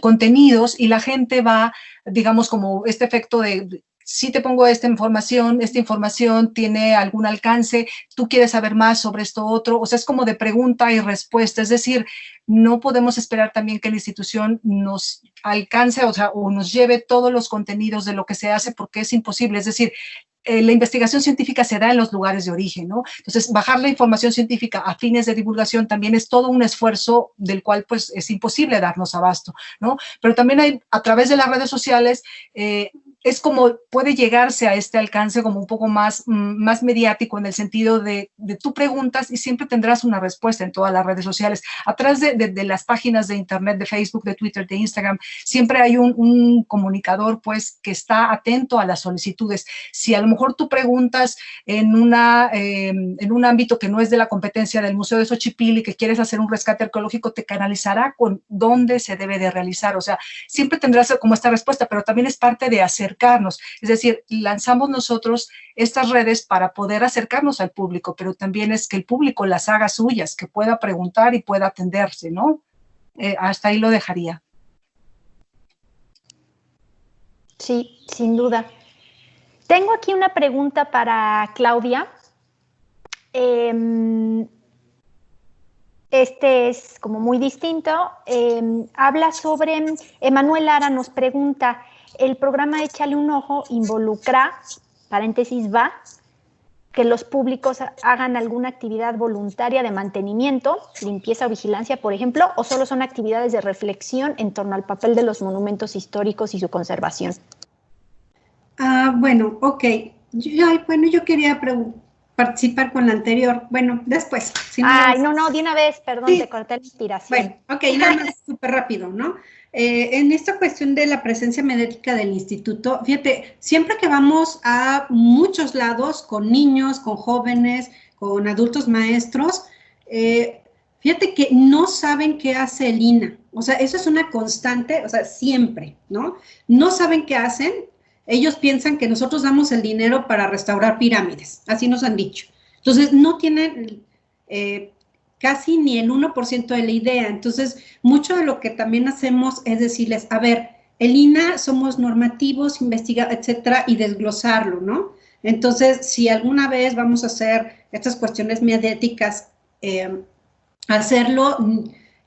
contenidos y la gente va, digamos, como este efecto de si te pongo esta información tiene algún alcance, tú quieres saber más sobre esto otro, o sea, es como de pregunta y respuesta, es decir, no podemos esperar también que la institución nos alcance, o sea, o nos lleve todos los contenidos de lo que se hace porque es imposible, es decir, la investigación científica se da en los lugares de origen, ¿no? Entonces, bajar la información científica a fines de divulgación también es todo un esfuerzo del cual, pues, es imposible darnos abasto, ¿no? Pero también hay, a través de las redes sociales, es como puede llegarse a este alcance como un poco más mediático en el sentido de tú preguntas y siempre tendrás una respuesta en todas las redes sociales. Atrás de las páginas de internet, de Facebook, de Twitter, de Instagram, siempre hay un comunicador, pues, que está atento a las solicitudes. Si a lo mejor tú preguntas en un ámbito que no es de la competencia del Museo de Xochipilli, que quieres hacer un rescate arqueológico, te canalizará con dónde se debe de realizar. O sea, siempre tendrás como esta respuesta, pero también es parte de acercarnos. Es decir, lanzamos nosotros estas redes para poder acercarnos al público, pero también es que el público las haga suyas, que pueda preguntar y pueda atenderse, ¿no? Hasta ahí lo dejaría. Sí, sin duda. Tengo aquí una pregunta para Claudia. Este es como muy distinto. Habla sobre, Emanuel Lara nos pregunta, ¿el programa Échale un Ojo involucra, paréntesis va, que los públicos hagan alguna actividad voluntaria de mantenimiento, limpieza o vigilancia, por ejemplo, o solo son actividades de reflexión en torno al papel de los monumentos históricos y su conservación? Bueno, ok. Yo quería participar con la anterior. Bueno, después. Si no, Ay, no, de una vez, perdón, sí. te corté la inspiración. Bueno, ok, nada más súper rápido, ¿no? En esta cuestión de la presencia mediática del instituto, fíjate, siempre que vamos a muchos lados con niños, con jóvenes, con adultos maestros, fíjate que no saben qué hace el INAH. O sea, eso es una constante, o sea, siempre, ¿no? No saben qué hacen. Ellos piensan que nosotros damos el dinero para restaurar pirámides, así nos han dicho. Entonces, no tienen casi ni el 1% de la idea. Entonces, mucho de lo que también hacemos es decirles, a ver, el INAH somos normativos, investigadores, etcétera, y desglosarlo, ¿no? Entonces, si alguna vez vamos a hacer estas cuestiones mediáticas, hacerlo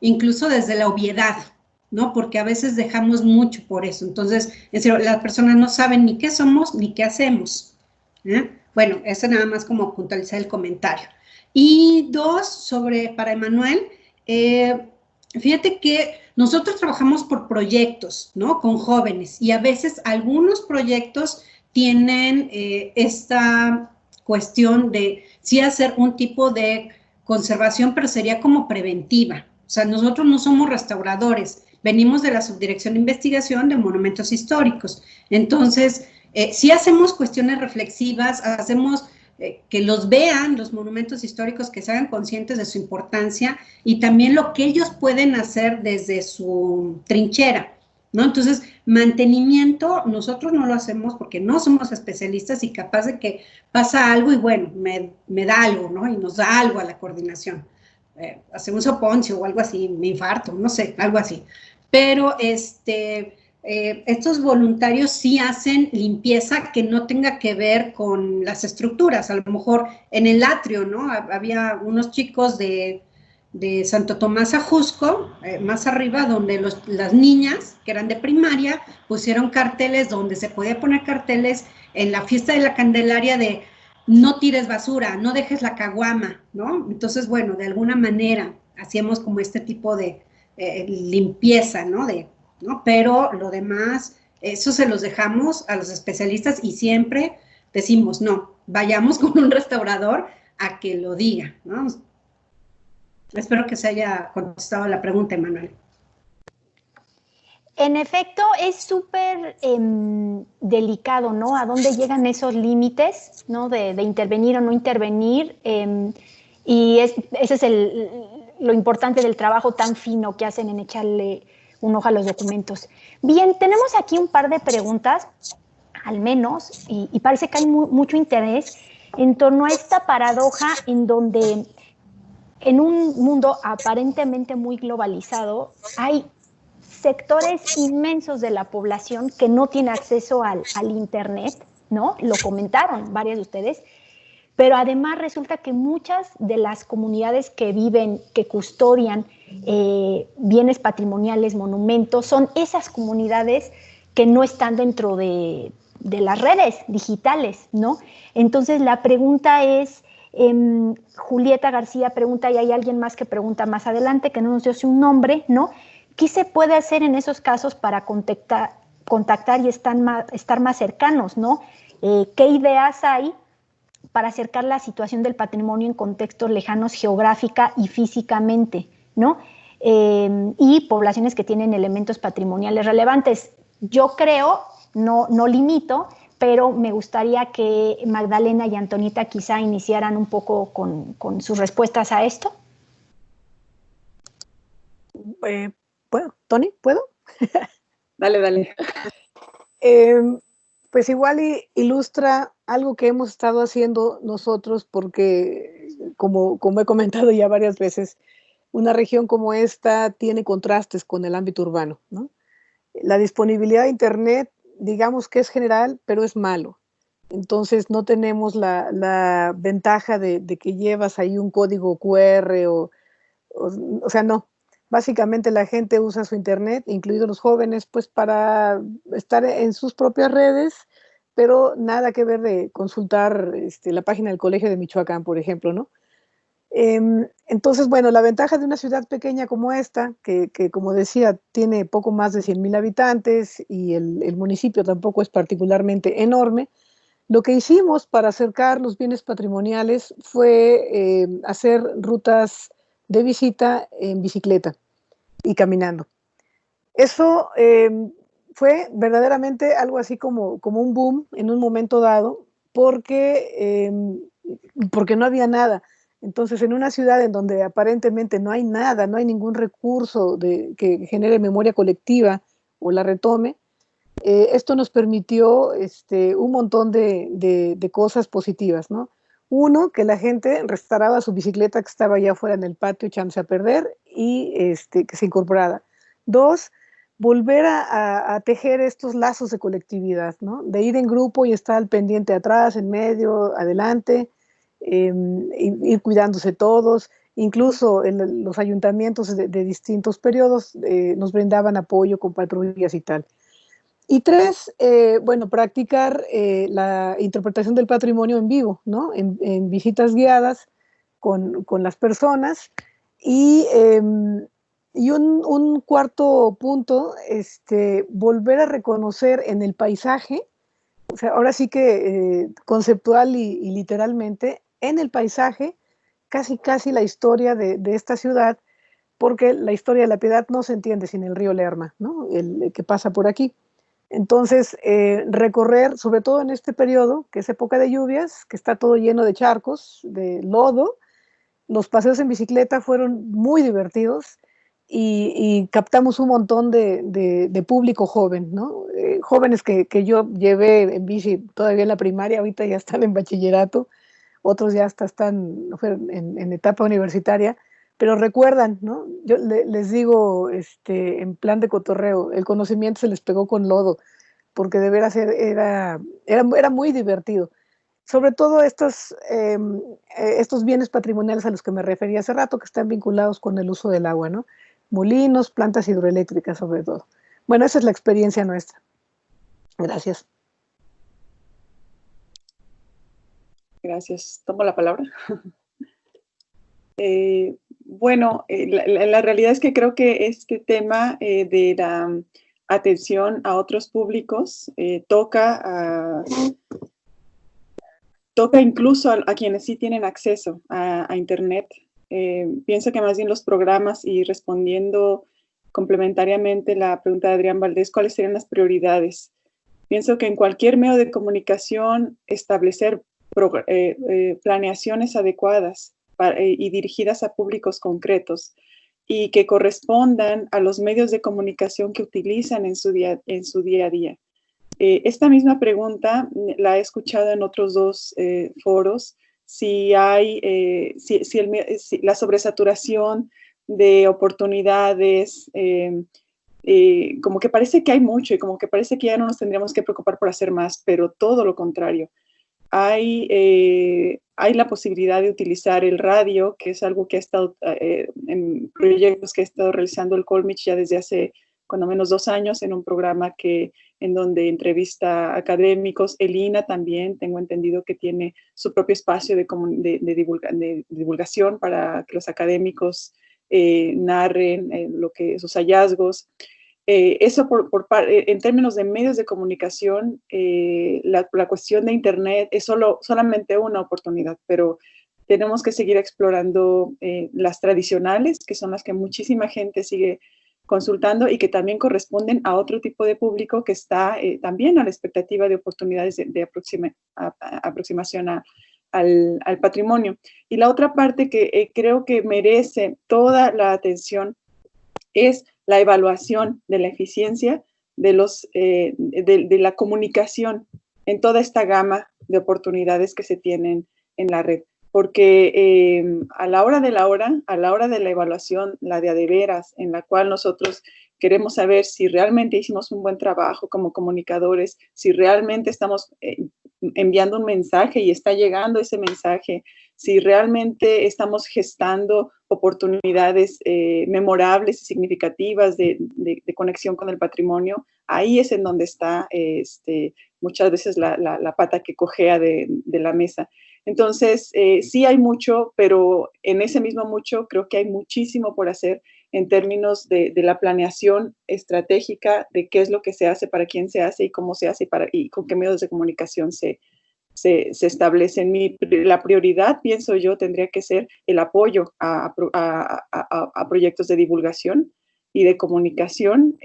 incluso desde la obviedad, ¿no? Porque a veces dejamos mucho por eso. Entonces, en serio, las personas no saben ni qué somos ni qué hacemos. Bueno, eso nada más como puntualizar el comentario. Y dos, para Emanuel, fíjate que nosotros trabajamos por proyectos, ¿no? Con jóvenes, y a veces algunos proyectos tienen esta cuestión de sí hacer un tipo de conservación, pero sería como preventiva. O sea, nosotros no somos restauradores, venimos de la Subdirección de Investigación de Monumentos Históricos. Entonces, sí hacemos cuestiones reflexivas, hacemos que los vean, los monumentos históricos, que se hagan conscientes de su importancia y también lo que ellos pueden hacer desde su trinchera, ¿no? Entonces, mantenimiento, nosotros no lo hacemos porque no somos especialistas y capaz de que pasa algo y bueno, me da algo, ¿no? Y nos da algo a la coordinación. Hacemos oponcio o algo así, me infarto, no sé, algo así. Pero estos voluntarios sí hacen limpieza que no tenga que ver con las estructuras. A lo mejor en el atrio, ¿no? Había unos chicos de Santo Tomás Ajusco, más arriba, donde las niñas, que eran de primaria, pusieron carteles donde se podía poner carteles en la fiesta de la Candelaria de no tires basura, no dejes la caguama, ¿no? Entonces, bueno, de alguna manera hacíamos como este tipo de limpieza, ¿no? ¿no? Pero lo demás, eso se los dejamos a los especialistas y siempre decimos, no, vayamos con un restaurador a que lo diga, ¿no? Espero que se haya contestado la pregunta, Emanuel. En efecto, es súper delicado, ¿no? A dónde llegan esos límites, ¿no? De intervenir o no intervenir. Y ese es lo importante del trabajo tan fino que hacen en echarle un ojo a los documentos. Bien, tenemos aquí un par de preguntas, al menos, y parece que hay mucho interés en torno a esta paradoja en donde en un mundo aparentemente muy globalizado hay sectores inmensos de la población que no tiene acceso al Internet, ¿no? Lo comentaron varias de ustedes, pero además resulta que muchas de las comunidades que viven, que custodian bienes patrimoniales, monumentos, son esas comunidades que no están dentro de las redes digitales, ¿no? Entonces la pregunta es, Julieta García pregunta, y hay alguien más que pregunta más adelante, que no nos dio un nombre, ¿no? ¿Qué se puede hacer en esos casos para contactar y estar más cercanos, ¿no? ¿Qué ideas hay para acercar la situación del patrimonio en contextos lejanos geográfica y físicamente, ¿no? Y poblaciones que tienen elementos patrimoniales relevantes? Yo creo, no limito, pero me gustaría que Magdalena y Antonita quizá iniciaran un poco con sus respuestas a esto. Bueno, Tony, ¿puedo? Dale. Pues igual ilustra algo que hemos estado haciendo nosotros porque, como he comentado ya varias veces, una región como esta tiene contrastes con el ámbito urbano, ¿no? La disponibilidad de Internet, digamos que es general, pero es malo. Entonces no tenemos la ventaja de que llevas ahí un código QR o sea, no. Básicamente la gente usa su Internet, incluidos los jóvenes, pues para estar en sus propias redes, pero nada que ver de consultar la página del Colegio de Michoacán, por ejemplo, ¿no? Entonces, bueno, la ventaja de una ciudad pequeña como esta, que como decía, tiene poco más de 100,000 habitantes y el municipio tampoco es particularmente enorme, Lo que hicimos para acercar los bienes patrimoniales fue hacer rutas de visita en bicicleta y caminando. Eso fue verdaderamente algo así como un boom en un momento dado, porque no había nada. Entonces, en una ciudad en donde aparentemente no hay nada, no hay ningún recurso que genere memoria colectiva o la retome, esto nos permitió un montón de cosas positivas, ¿no? Uno, que la gente restauraba su bicicleta que estaba allá afuera en el patio echándose a perder y que se incorporara. Dos, volver a tejer estos lazos de colectividad, ¿no? De ir en grupo y estar al pendiente atrás, en medio, adelante, ir cuidándose todos. Incluso los ayuntamientos de distintos periodos nos brindaban apoyo con patrullas y tal. Y tres, bueno, practicar la interpretación del patrimonio en vivo, ¿no? En visitas guiadas con las personas. Y un cuarto punto, volver a reconocer en el paisaje, o sea, ahora sí que conceptual y literalmente, en el paisaje, casi la historia de esta ciudad, porque la historia de La Piedad no se entiende sin el río Lerma, ¿no? El que pasa por aquí. Entonces, recorrer, sobre todo en este periodo, que es época de lluvias, que está todo lleno de charcos, de lodo, los paseos en bicicleta fueron muy divertidos y captamos un montón de público joven, ¿no? Jóvenes que yo llevé en bici todavía en la primaria, ahorita ya están en bachillerato, otros ya hasta están en etapa universitaria, pero recuerdan, ¿no? Yo les digo, en plan de cotorreo, el conocimiento se les pegó con lodo, porque de veras era muy divertido. Sobre todo estos bienes patrimoniales a los que me refería hace rato, que están vinculados con el uso del agua, ¿no? Molinos, plantas hidroeléctricas sobre todo. Bueno, esa es la experiencia nuestra. Gracias. Gracias. Tomo la palabra. Bueno, la realidad es que creo que este tema de la atención a otros públicos toca incluso a quienes sí tienen acceso a Internet. Pienso que más bien los programas, y respondiendo complementariamente la pregunta de Adrián Valdés, ¿cuáles serían las prioridades? Pienso que en cualquier medio de comunicación establecer planeaciones adecuadas y dirigidas a públicos concretos y que correspondan a los medios de comunicación que utilizan en su día a día. Esta misma pregunta la he escuchado en otros dos foros, si la sobresaturación de oportunidades, como que parece que hay mucho y como que parece que ya no nos tendríamos que preocupar por hacer más, pero todo lo contrario. Hay la posibilidad de utilizar el radio, que es algo que ha estado en proyectos que ha estado realizando el Colmich ya desde hace cuando menos 2 años, en un programa en donde entrevista académicos. El INA también, tengo entendido que tiene su propio espacio de divulgación para que los académicos narren sus hallazgos. Eso en términos de medios de comunicación, la cuestión de Internet es solamente una oportunidad, pero tenemos que seguir explorando las tradicionales, que son las que muchísima gente sigue consultando y que también corresponden a otro tipo de público que está también a la expectativa de oportunidades de aproximación al patrimonio. Y la otra parte que creo que merece toda la atención es la evaluación de la eficiencia de la comunicación en toda esta gama de oportunidades que se tienen en la red. Porque a la hora de la evaluación, la de a de veras, en la cual nosotros queremos saber si realmente hicimos un buen trabajo como comunicadores, si realmente estamos enviando un mensaje y está llegando ese mensaje, si realmente estamos gestando oportunidades memorables y significativas de conexión con el patrimonio, ahí es en donde está muchas veces la pata que cojea de la mesa. Entonces, sí hay mucho, pero en ese mismo mucho creo que hay muchísimo por hacer en términos de la planeación estratégica de qué es lo que se hace, para quién se hace y cómo se hace y con qué medios de comunicación se se establecen. La prioridad, pienso yo, tendría que ser el apoyo a proyectos de divulgación y de comunicación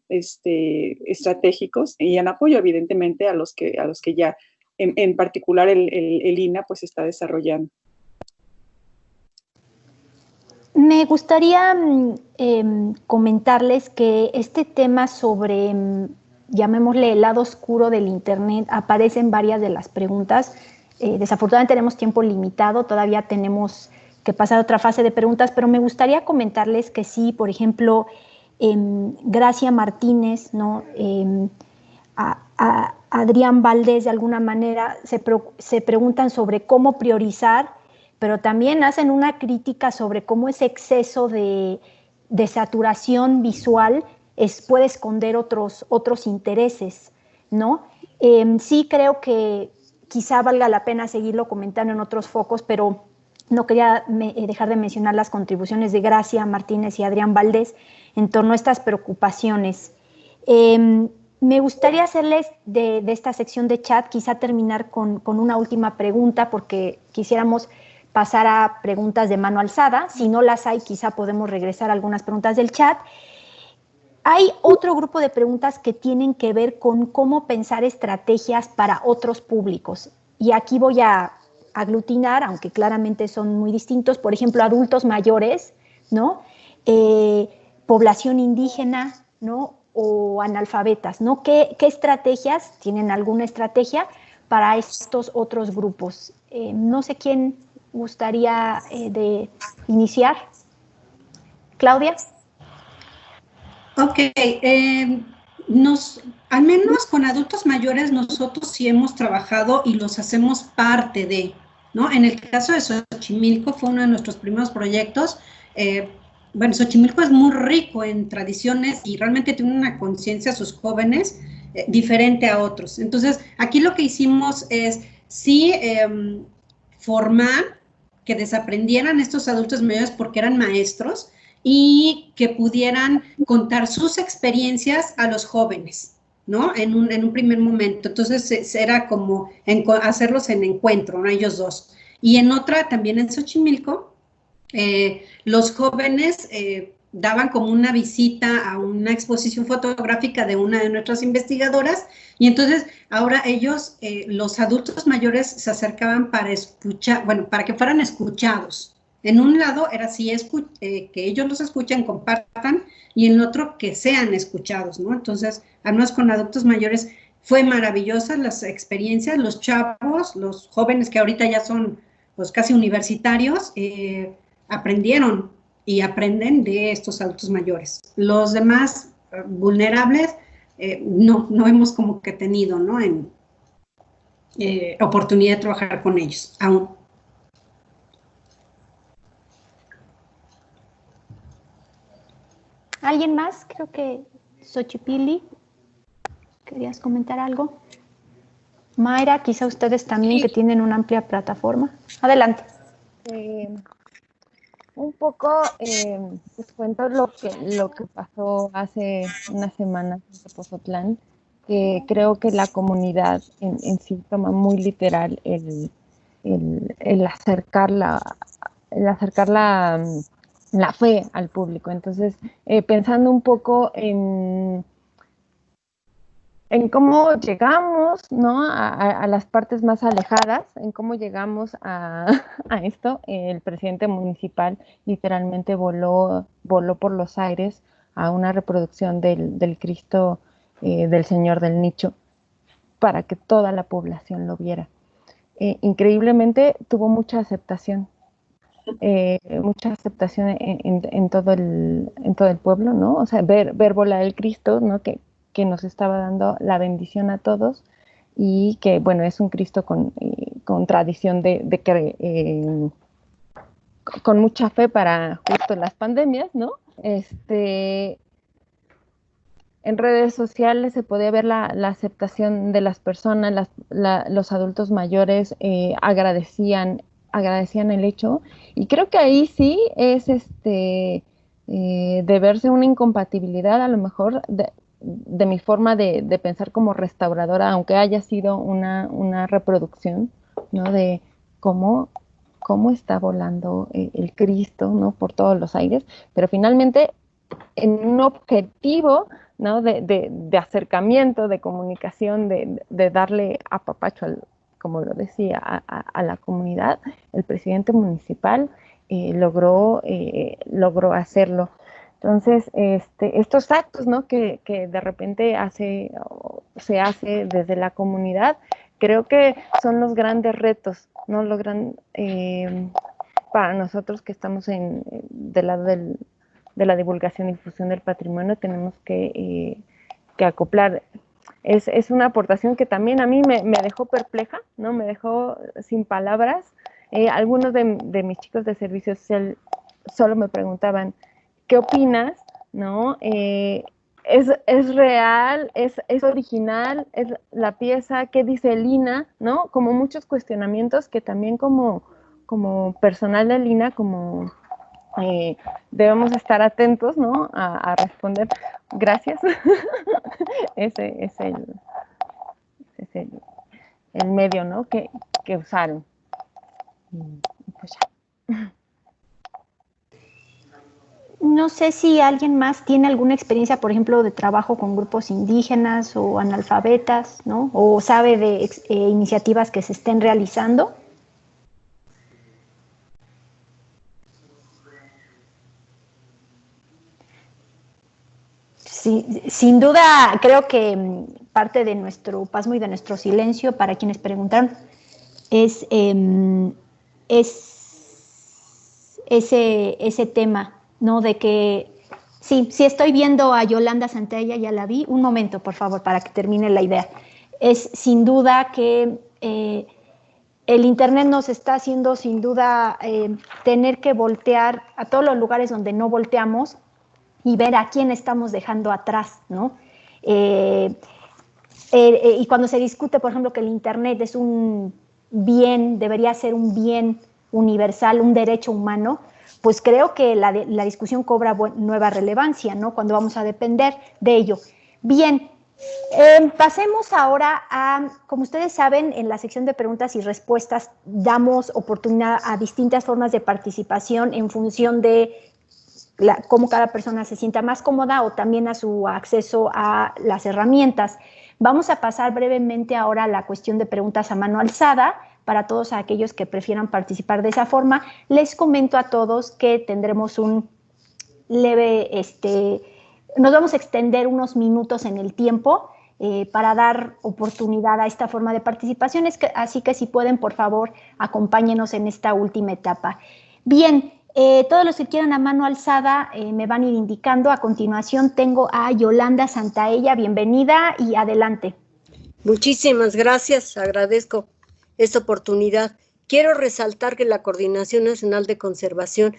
estratégicos, y en apoyo evidentemente a los que ya en particular el INAH pues está desarrollando. Me gustaría comentarles que este tema sobre, llamémosle, el lado oscuro del Internet, aparece en varias de las preguntas. Desafortunadamente tenemos tiempo limitado, todavía tenemos que pasar a otra fase de preguntas, pero me gustaría comentarles que sí, por ejemplo, Gracia Martínez, ¿no? A Adrián Valdés, de alguna manera, se preguntan sobre cómo priorizar, pero también hacen una crítica sobre cómo ese exceso de saturación visual puede esconder otros intereses, ¿no? Sí creo que quizá valga la pena seguirlo comentando en otros focos, pero no quería dejar de mencionar las contribuciones de Gracia Martínez y Adrián Valdés en torno a estas preocupaciones. Me gustaría hacerles de esta sección de chat, quizá terminar con una última pregunta, porque quisiéramos pasar a preguntas de mano alzada. Si no las hay, quizá podemos regresar a algunas preguntas del chat. Hay otro grupo de preguntas que tienen que ver con cómo pensar estrategias para otros públicos. Y aquí voy a aglutinar, aunque claramente son muy distintos, por ejemplo, adultos mayores, ¿no? Población indígena, ¿no? O analfabetas, ¿no? ¿Qué estrategias, tienen alguna estrategia para estos otros grupos? No sé quién gustaría de iniciar. Claudia. Ok, al menos con adultos mayores nosotros sí hemos trabajado y los hacemos parte de, ¿no? En el caso de Xochimilco fue uno de nuestros primeros proyectos. Bueno, Xochimilco es muy rico en tradiciones y realmente tiene una conciencia a sus jóvenes diferente a otros. Entonces, aquí lo que hicimos es sí formar, que desaprendieran estos adultos mayores porque eran maestros y que pudieran contar sus experiencias a los jóvenes, ¿no? En un primer momento. Entonces, era como hacerlos en encuentro, ¿no? Ellos dos. Y en otra, también en Xochimilco, los jóvenes daban como una visita a una exposición fotográfica de una de nuestras investigadoras, y entonces ahora ellos, los adultos mayores, se acercaban para escuchar, bueno, para que fueran escuchados. En un lado era así, que ellos los escuchen, compartan, y en el otro que sean escuchados, ¿no? Entonces, al menos con adultos mayores fue maravillosa las experiencias, los chavos, los jóvenes que ahorita ya son pues casi universitarios, aprendieron y aprenden de estos adultos mayores. Los demás vulnerables no hemos como que tenido, ¿no? Oportunidad de trabajar con ellos aún. ¿Alguien más? Creo que Xochipilli, ¿querías comentar algo? Mayra, quizá ustedes también, que tienen una amplia plataforma. Adelante. Un poco les cuento lo que pasó hace unas semanas en Tepoztlán, que creo que la comunidad en sí toma muy literal el acercar la fe al público. Entonces, pensando un poco en cómo llegamos, ¿no? a las partes más alejadas, en cómo llegamos a esto. El presidente municipal literalmente voló por los aires a una reproducción del Cristo del Señor del Nicho para que toda la población lo viera. Increíblemente tuvo mucha aceptación. En todo el pueblo, ¿no? O sea, ver volar el Cristo, ¿no? Que nos estaba dando la bendición a todos, y que, bueno, es un Cristo con tradición con mucha fe para justo las pandemias, ¿no? En redes sociales se podía ver la aceptación de las personas, los adultos mayores agradecían el hecho, y creo que ahí sí es de verse una incompatibilidad a lo mejor de mi forma de pensar como restauradora, aunque haya sido una reproducción, ¿no? De cómo está volando el Cristo, ¿no? Por todos los aires, pero finalmente en un objetivo, ¿no? de acercamiento, de comunicación, de darle apapacho, como lo decía, a la comunidad. El presidente municipal logró hacerlo. Entonces, estos actos, ¿no? que de repente se hace desde la comunidad, creo que son los grandes retos, ¿no? Para nosotros que estamos del lado de la divulgación y difusión del patrimonio, tenemos que acoplar. Es una aportación que también a mí me dejó perpleja, ¿no? Me dejó sin palabras. Algunos de mis chicos de servicio social solo me preguntaban, ¿qué opinas? ¿No? ¿Es real? ¿Es original? ¿Es la pieza? ¿Qué dice Lina? ¿No? Como muchos cuestionamientos que también como personal de Lina, como debemos estar atentos, ¿no? A responder. Gracias. Ese es el medio, ¿no? que usaron. Pues ya. No sé si alguien más tiene alguna experiencia, por ejemplo, de trabajo con grupos indígenas o analfabetas, ¿no? O sabe de iniciativas que se estén realizando. Sí, sin duda, creo que parte de nuestro pasmo y de nuestro silencio, para quienes preguntaron, es ese tema, ¿no? De que, sí estoy viendo a Yolanda Santaella, ya la vi. Un momento, por favor, para que termine la idea. Es sin duda que el Internet nos está haciendo, sin duda, tener que voltear a todos los lugares donde no volteamos y ver a quién estamos dejando atrás, ¿no? Y cuando se discute, por ejemplo, que el Internet es un bien, debería ser un bien universal, un derecho humano, pues creo que la discusión cobra nueva relevancia, ¿no? Cuando vamos a depender de ello. Bien, pasemos ahora a, como ustedes saben, en la sección de preguntas y respuestas damos oportunidad a distintas formas de participación en función de cómo cada persona se sienta más cómoda o también a su acceso a las herramientas. Vamos a pasar brevemente ahora a la cuestión de preguntas a mano alzada para todos aquellos que prefieran participar de esa forma. Les comento a todos que tendremos un leve, nos vamos a extender unos minutos en el tiempo para dar oportunidad a esta forma de participación, así que si pueden, por favor, acompáñenos en esta última etapa. Bien, todos los que quieran a mano alzada me van a ir indicando. A continuación tengo a Yolanda Santaella, bienvenida y adelante. Muchísimas gracias, agradezco esta oportunidad. Quiero resaltar que la Coordinación Nacional de Conservación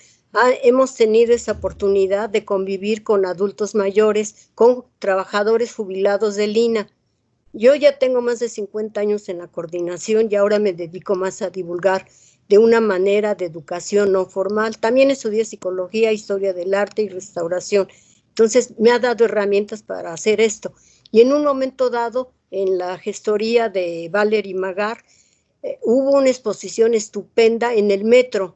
hemos tenido esa oportunidad de convivir con adultos mayores, con trabajadores jubilados de Lina. Yo ya tengo más de 50 años en la coordinación y ahora me dedico más a divulgar de una manera de educación no formal. También estudié psicología, historia del arte y restauración. Entonces me ha dado herramientas para hacer esto. Y en un momento dado, en la gestoría de Valery Magar, hubo una exposición estupenda en el metro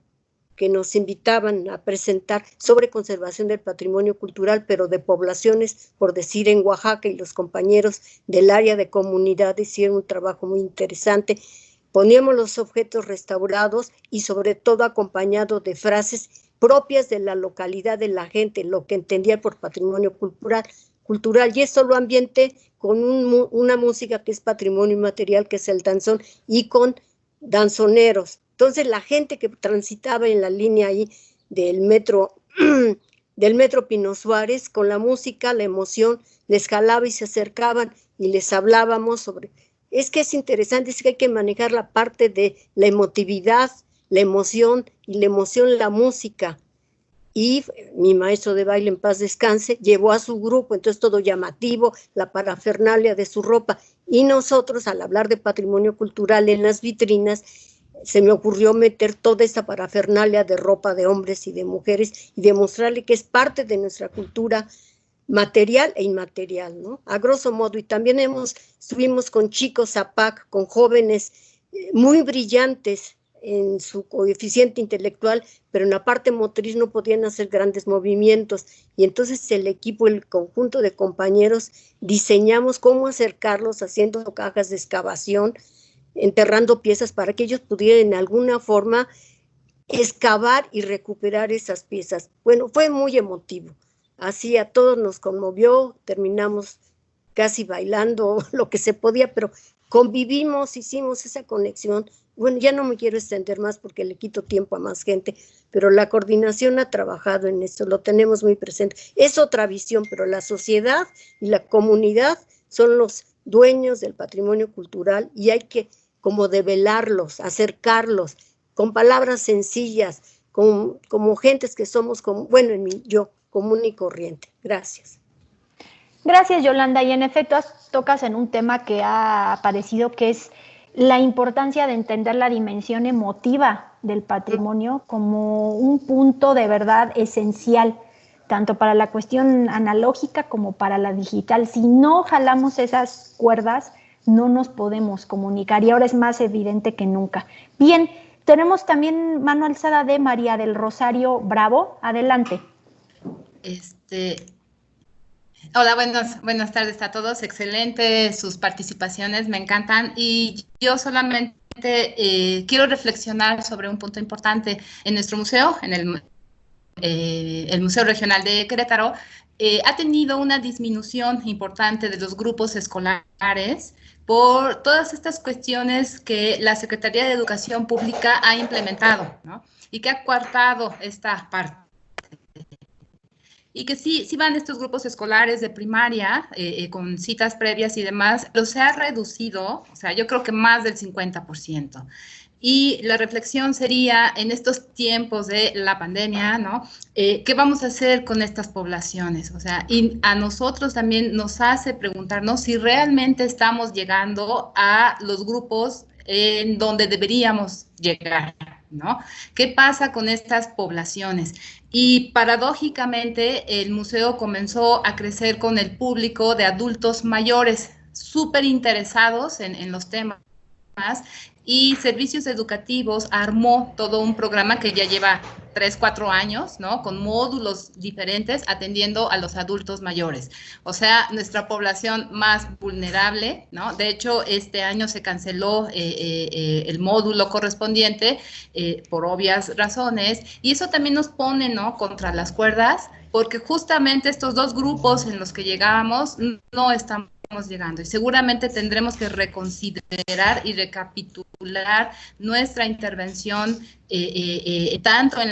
que nos invitaban a presentar sobre conservación del patrimonio cultural, pero de poblaciones, por decir, en Oaxaca, y los compañeros del área de comunidad hicieron un trabajo muy interesante. Poníamos los objetos restaurados y sobre todo acompañado de frases propias de la localidad de la gente, lo que entendía por patrimonio cultural, y eso lo ambienté con una música que es patrimonio inmaterial, que es el danzón, y con danzoneros. Entonces la gente que transitaba en la línea ahí del metro Pino Suárez, con la música, la emoción, les jalaba y se acercaban y les hablábamos sobre... Es que es interesante, es que hay que manejar la parte de la emotividad, la emoción, y la emoción, la música. Y mi maestro de baile, en paz descanse, llevó a su grupo, entonces todo llamativo, la parafernalia de su ropa. Y nosotros, al hablar de patrimonio cultural en las vitrinas, se me ocurrió meter toda esa parafernalia de ropa de hombres y de mujeres y demostrarle que es parte de nuestra cultura material e inmaterial, ¿no? A grosso modo, y también estuvimos con chicos APAC, con jóvenes muy brillantes en su coeficiente intelectual, pero en la parte motriz no podían hacer grandes movimientos, y entonces el equipo, el conjunto de compañeros, diseñamos cómo acercarlos haciendo cajas de excavación, enterrando piezas para que ellos pudieran en alguna forma excavar y recuperar esas piezas. Bueno, fue muy emotivo. Así a todos nos conmovió, terminamos casi bailando lo que se podía, pero convivimos, hicimos esa conexión. Bueno, ya no me quiero extender más porque le quito tiempo a más gente, pero la coordinación ha trabajado en esto, lo tenemos muy presente. Es otra visión, pero la sociedad y la comunidad son los dueños del patrimonio cultural y hay que como develarlos, acercarlos con palabras sencillas, como gentes que somos, bueno, yo, común y corriente. Gracias. Gracias, Yolanda. Y en efecto, tocas en un tema que ha aparecido, que es la importancia de entender la dimensión emotiva del patrimonio como un punto de verdad esencial, tanto para la cuestión analógica como para la digital. Si no jalamos esas cuerdas, no nos podemos comunicar, y ahora es más evidente que nunca. Bien, tenemos también mano alzada de María del Rosario Bravo. Adelante. Hola, buenas tardes a todos. Excelente sus participaciones, me encantan. Y yo solamente quiero reflexionar sobre un punto importante en nuestro museo, en el Museo Regional de Querétaro. Ha tenido una disminución importante de los grupos escolares por todas estas cuestiones que la Secretaría de Educación Pública ha implementado, ¿no? Y que ha coartado esta parte. Y que sí van estos grupos escolares de primaria, con citas previas y demás, pero se ha reducido, o sea, yo creo que más del 50%. Y la reflexión sería, en estos tiempos de la pandemia, ¿no? ¿Qué vamos a hacer con estas poblaciones? O sea, y a nosotros también nos hace preguntarnos si realmente estamos llegando a los grupos en donde deberíamos llegar, ¿no? ¿Qué pasa con estas poblaciones? Y paradójicamente el museo comenzó a crecer con el público de adultos mayores, súper interesados en los temas, y Servicios Educativos armó todo un programa que ya lleva 3-4 años, ¿no? Con módulos diferentes atendiendo a los adultos mayores. O sea, nuestra población más vulnerable, ¿no? De hecho, este año se canceló el módulo correspondiente por obvias razones, y eso también nos pone, ¿no?, contra las cuerdas, porque justamente estos dos grupos en los que llegábamos no estamos llegando, y seguramente tendremos que reconsiderar y recapitular nuestra intervención tanto en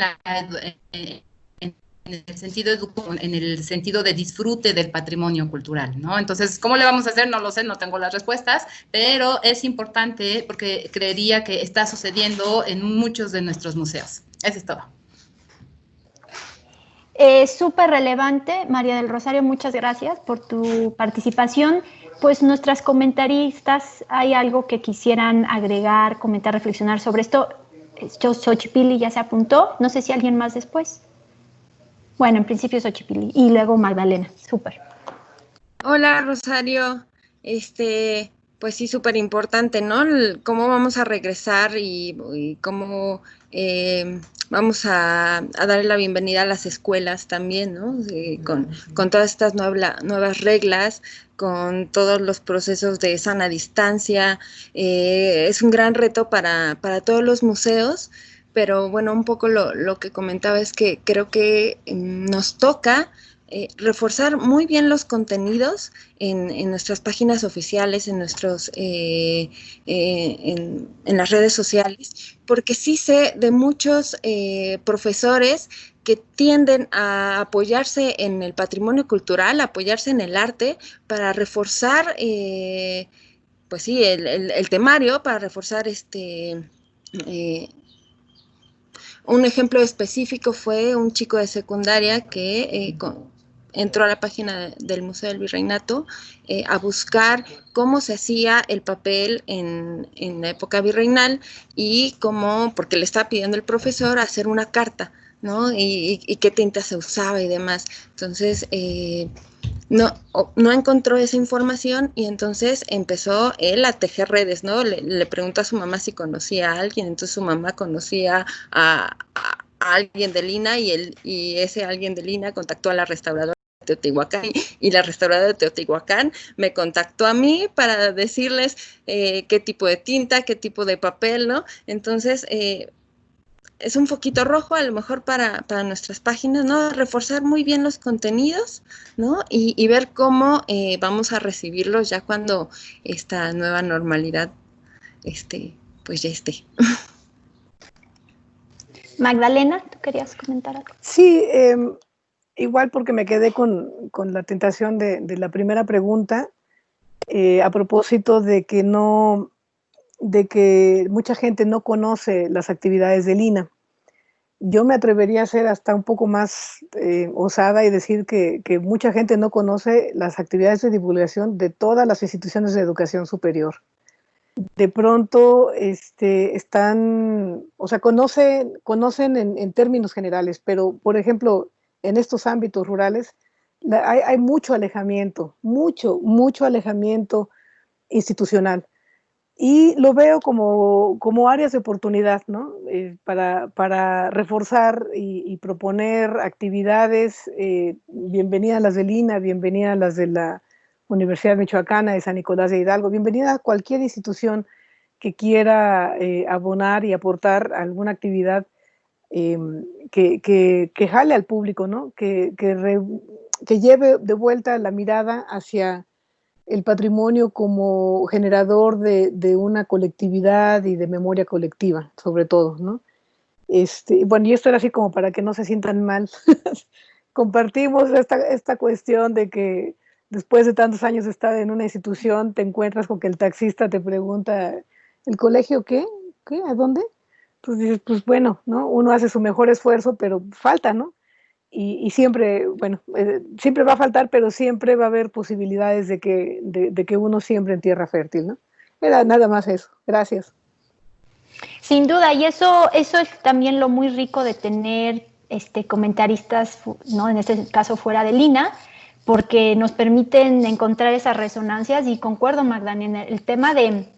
el sentido de disfrute del patrimonio cultural, ¿no? Entonces, ¿cómo le vamos a hacer? No lo sé, no tengo las respuestas, pero es importante porque creería que está sucediendo en muchos de nuestros museos. Eso es todo. Súper relevante, María del Rosario, muchas gracias por tu participación. Pues nuestras comentaristas, ¿hay algo que quisieran agregar, comentar, reflexionar sobre esto? Xochipilli ya se apuntó, no sé si alguien más después. Bueno, en principio Xochipilli y luego Magdalena, súper. Hola, Rosario, pues sí, súper importante, ¿no? Cómo vamos a regresar y cómo vamos a darle la bienvenida a las escuelas también, ¿no? Con todas estas nuevas reglas, con todos los procesos de sana distancia. Es un gran reto para todos los museos, pero bueno, un poco lo que comentaba es que creo que nos toca reforzar muy bien los contenidos en nuestras páginas oficiales, en nuestros en las redes sociales, porque sí sé de muchos profesores que tienden a apoyarse en el patrimonio cultural, apoyarse en el arte para reforzar, pues sí, el temario, para reforzar un ejemplo específico fue un chico de secundaria que entró a la página del Museo del Virreinato a buscar cómo se hacía el papel en la época virreinal y cómo, porque le estaba pidiendo el profesor hacer una carta, ¿no? Y qué tinta se usaba y demás. Entonces, no encontró esa información y entonces empezó él a tejer redes, ¿no? Le preguntó a su mamá si conocía a alguien, entonces su mamá conocía a alguien de Lina y ese alguien de Lina contactó a la restauradora de Teotihuacán y la restauradora de Teotihuacán me contactó a mí para decirles qué tipo de tinta, qué tipo de papel, ¿no? Entonces, es un foquito rojo a lo mejor para nuestras páginas, ¿no? Reforzar muy bien los contenidos, ¿no? Y ver cómo vamos a recibirlos ya cuando esta nueva normalidad pues ya esté. Magdalena, ¿tú querías comentar algo? Sí, igual porque me quedé con la tentación de la primera pregunta, a propósito de que mucha gente no conoce las actividades de Lina. Yo me atrevería a ser hasta un poco más osada y decir que mucha gente no conoce las actividades de divulgación de todas las instituciones de educación superior. De pronto están, o sea, conocen en términos generales, pero por ejemplo, en estos ámbitos rurales hay mucho alejamiento, mucho alejamiento institucional. Y lo veo como áreas de oportunidad, ¿no? Para reforzar y proponer actividades. Bienvenida a las de Lina, bienvenida a las de la Universidad Michoacana de San Nicolás de Hidalgo, bienvenida a cualquier institución que quiera abonar y aportar alguna actividad que jale al público, ¿no? Que lleve de vuelta la mirada hacia el patrimonio como generador de una colectividad y de memoria colectiva, sobre todo, ¿no? Bueno, y esto era así como para que no se sientan mal. Compartimos esta cuestión de que después de tantos años de estar en una institución, te encuentras con que el taxista te pregunta, ¿el colegio qué? ¿Qué? ¿A dónde? Pues dices, pues bueno, ¿no? Uno hace su mejor esfuerzo, pero falta, ¿no? Y siempre, bueno, siempre va a faltar, pero siempre va a haber posibilidades de que uno siembre en tierra fértil, ¿no? Era nada más eso. Gracias. Sin duda, y eso es también lo muy rico de tener comentaristas, ¿no? En este caso fuera de Lina, porque nos permiten encontrar esas resonancias, y concuerdo, Magdalena, el tema de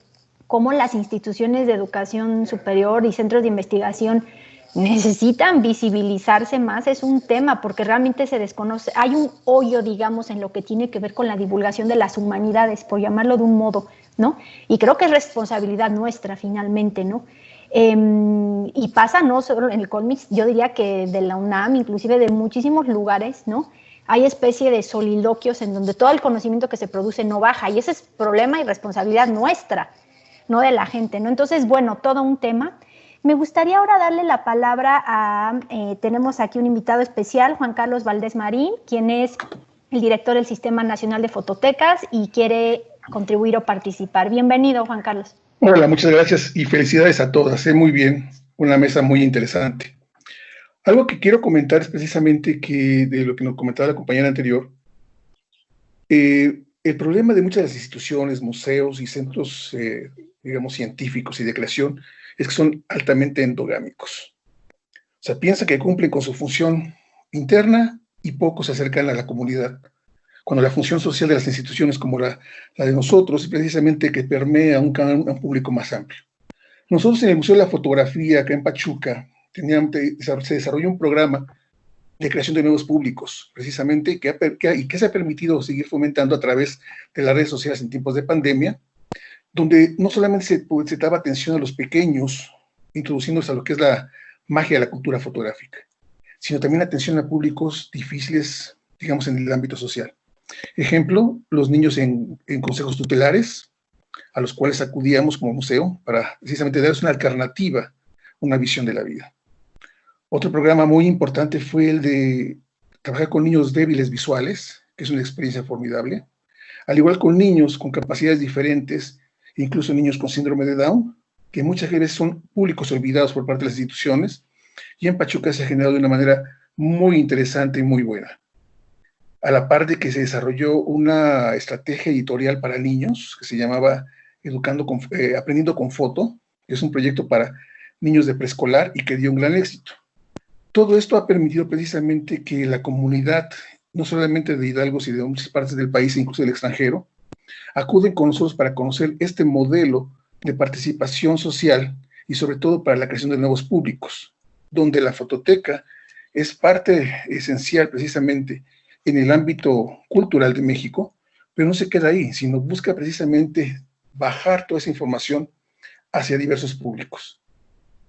cómo las instituciones de educación superior y centros de investigación necesitan visibilizarse más, es un tema, porque realmente se desconoce, hay un hoyo, digamos, en lo que tiene que ver con la divulgación de las humanidades, por llamarlo de un modo, ¿no? Y creo que es responsabilidad nuestra, finalmente, ¿no? Y pasa no solo en el Colmex, yo diría que de la UNAM, inclusive de muchísimos lugares, ¿no? Hay especie de soliloquios en donde todo el conocimiento que se produce no baja, y ese es problema y responsabilidad nuestra, no de la gente, ¿no? Entonces, bueno, todo un tema. Me gustaría ahora darle la palabra tenemos aquí un invitado especial, Juan Carlos Valdés Marín, quien es el director del Sistema Nacional de Fototecas y quiere contribuir o participar. Bienvenido, Juan Carlos. Hola, muchas gracias y felicidades a todas. Muy bien, una mesa muy interesante. Algo que quiero comentar es precisamente que de lo que nos comentaba la compañera anterior, el problema de muchas de las instituciones, museos y centros, digamos, científicos y de creación, es que son altamente endogámicos. O sea, piensan que cumplen con su función interna y poco se acercan a la comunidad. Cuando la función social de las instituciones como la de nosotros es precisamente que permea a un público más amplio. Nosotros en el Museo de la Fotografía, acá en Pachuca, se desarrolló un programa de creación de nuevos públicos, precisamente, que se ha permitido seguir fomentando a través de las redes sociales en tiempos de pandemia, donde no solamente se daba atención a los pequeños, introduciéndose a lo que es la magia de la cultura fotográfica, sino también atención a públicos difíciles, digamos, en el ámbito social. Ejemplo, los niños en consejos tutelares, a los cuales acudíamos como museo para precisamente darles una alternativa, una visión de la vida. Otro programa muy importante fue el de trabajar con niños débiles visuales, que es una experiencia formidable, al igual con niños con capacidades diferentes, incluso niños con síndrome de Down, que muchas veces son públicos olvidados por parte de las instituciones, y en Pachuca se ha generado de una manera muy interesante y muy buena. A la par de que se desarrolló una estrategia editorial para niños, que se llamaba Aprendiendo con Foto, que es un proyecto para niños de preescolar y que dio un gran éxito. Todo esto ha permitido precisamente que la comunidad no solamente de Hidalgo, sino de muchas partes del país, incluso del extranjero, acuden con nosotros para conocer este modelo de participación social y sobre todo para la creación de nuevos públicos, donde la fototeca es parte esencial precisamente en el ámbito cultural de México, pero no se queda ahí, sino busca precisamente bajar toda esa información hacia diversos públicos.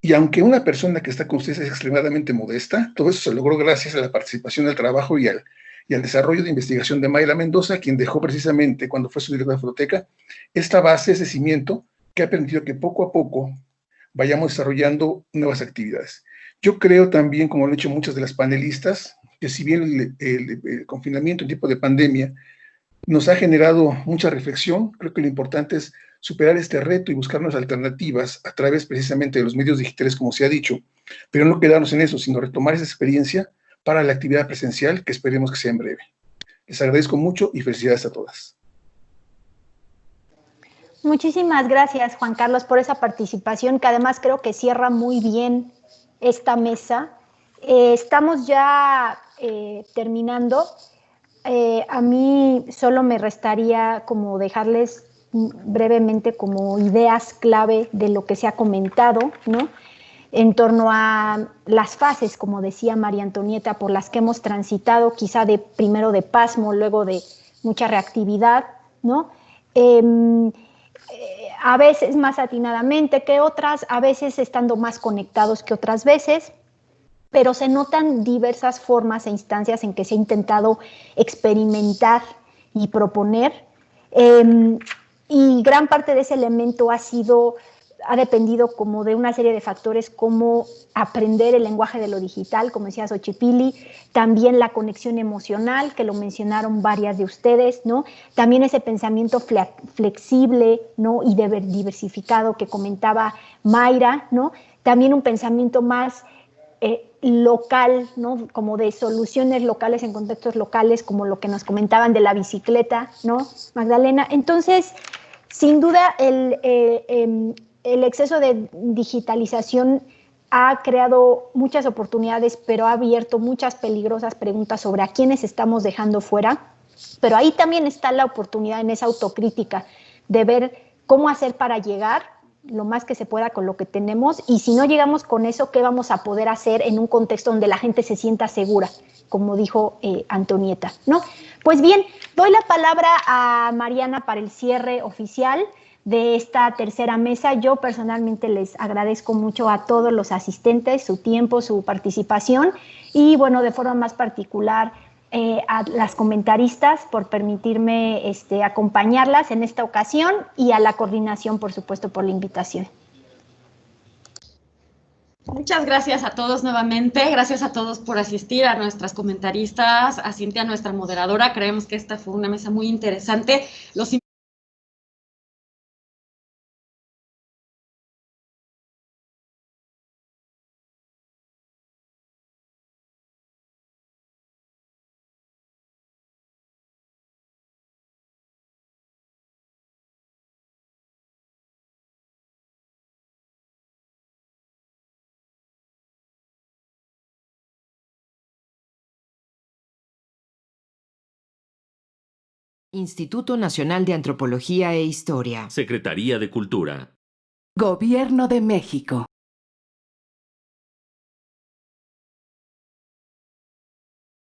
Y aunque una persona que está con ustedes es extremadamente modesta, todo eso se logró gracias a la participación del trabajo y al desarrollo de investigación de Mayra Mendoza, quien dejó precisamente, cuando fue su directora de fototeca, esta base, ese cimiento, que ha permitido que poco a poco vayamos desarrollando nuevas actividades. Yo creo también, como lo han hecho muchas de las panelistas, que si bien el confinamiento en tiempo de pandemia nos ha generado mucha reflexión, creo que lo importante es superar este reto y buscar nuevas alternativas a través precisamente de los medios digitales, como se ha dicho, pero no quedarnos en eso, sino retomar esa experiencia para la actividad presencial, que esperemos que sea en breve. Les agradezco mucho y felicidades a todas. Muchísimas gracias, Juan Carlos, por esa participación, que además creo que cierra muy bien esta mesa. Estamos ya terminando. A mí solo me restaría como dejarles brevemente como ideas clave de lo que se ha comentado, ¿no? En torno a las fases, como decía María Antonieta, por las que hemos transitado, quizá primero de pasmo, luego de mucha reactividad, ¿no? A veces más atinadamente que otras, a veces estando más conectados que otras veces, pero se notan diversas formas e instancias en que se ha intentado experimentar y proponer, y gran parte de ese elemento ha dependido como de una serie de factores como aprender el lenguaje de lo digital, como decía Xochipilli, también la conexión emocional, que lo mencionaron varias de ustedes, ¿no? También ese pensamiento flexible, ¿no? Y diversificado que comentaba Mayra, ¿no? También un pensamiento más local, ¿no? Como de soluciones locales en contextos locales, como lo que nos comentaban de la bicicleta, ¿no, Magdalena? Entonces, sin duda, el exceso de digitalización ha creado muchas oportunidades, pero ha abierto muchas peligrosas preguntas sobre a quiénes estamos dejando fuera. Pero ahí también está la oportunidad en esa autocrítica de ver cómo hacer para llegar lo más que se pueda con lo que tenemos, y si no llegamos con eso, ¿qué vamos a poder hacer en un contexto donde la gente se sienta segura? Como dijo Antonieta, ¿no? Pues bien, doy la palabra a Mariana para el cierre oficial de esta tercera mesa. Yo personalmente les agradezco mucho a todos los asistentes, su tiempo, su participación, y bueno, de forma más particular a las comentaristas por permitirme acompañarlas en esta ocasión, y a la coordinación, por supuesto, por la invitación. Muchas gracias a todos nuevamente, gracias a todos por asistir, a nuestras comentaristas, a Cintia, nuestra moderadora. Creemos que esta fue una mesa muy interesante. Los Instituto Nacional de Antropología e Historia. Secretaría de Cultura. Gobierno de México.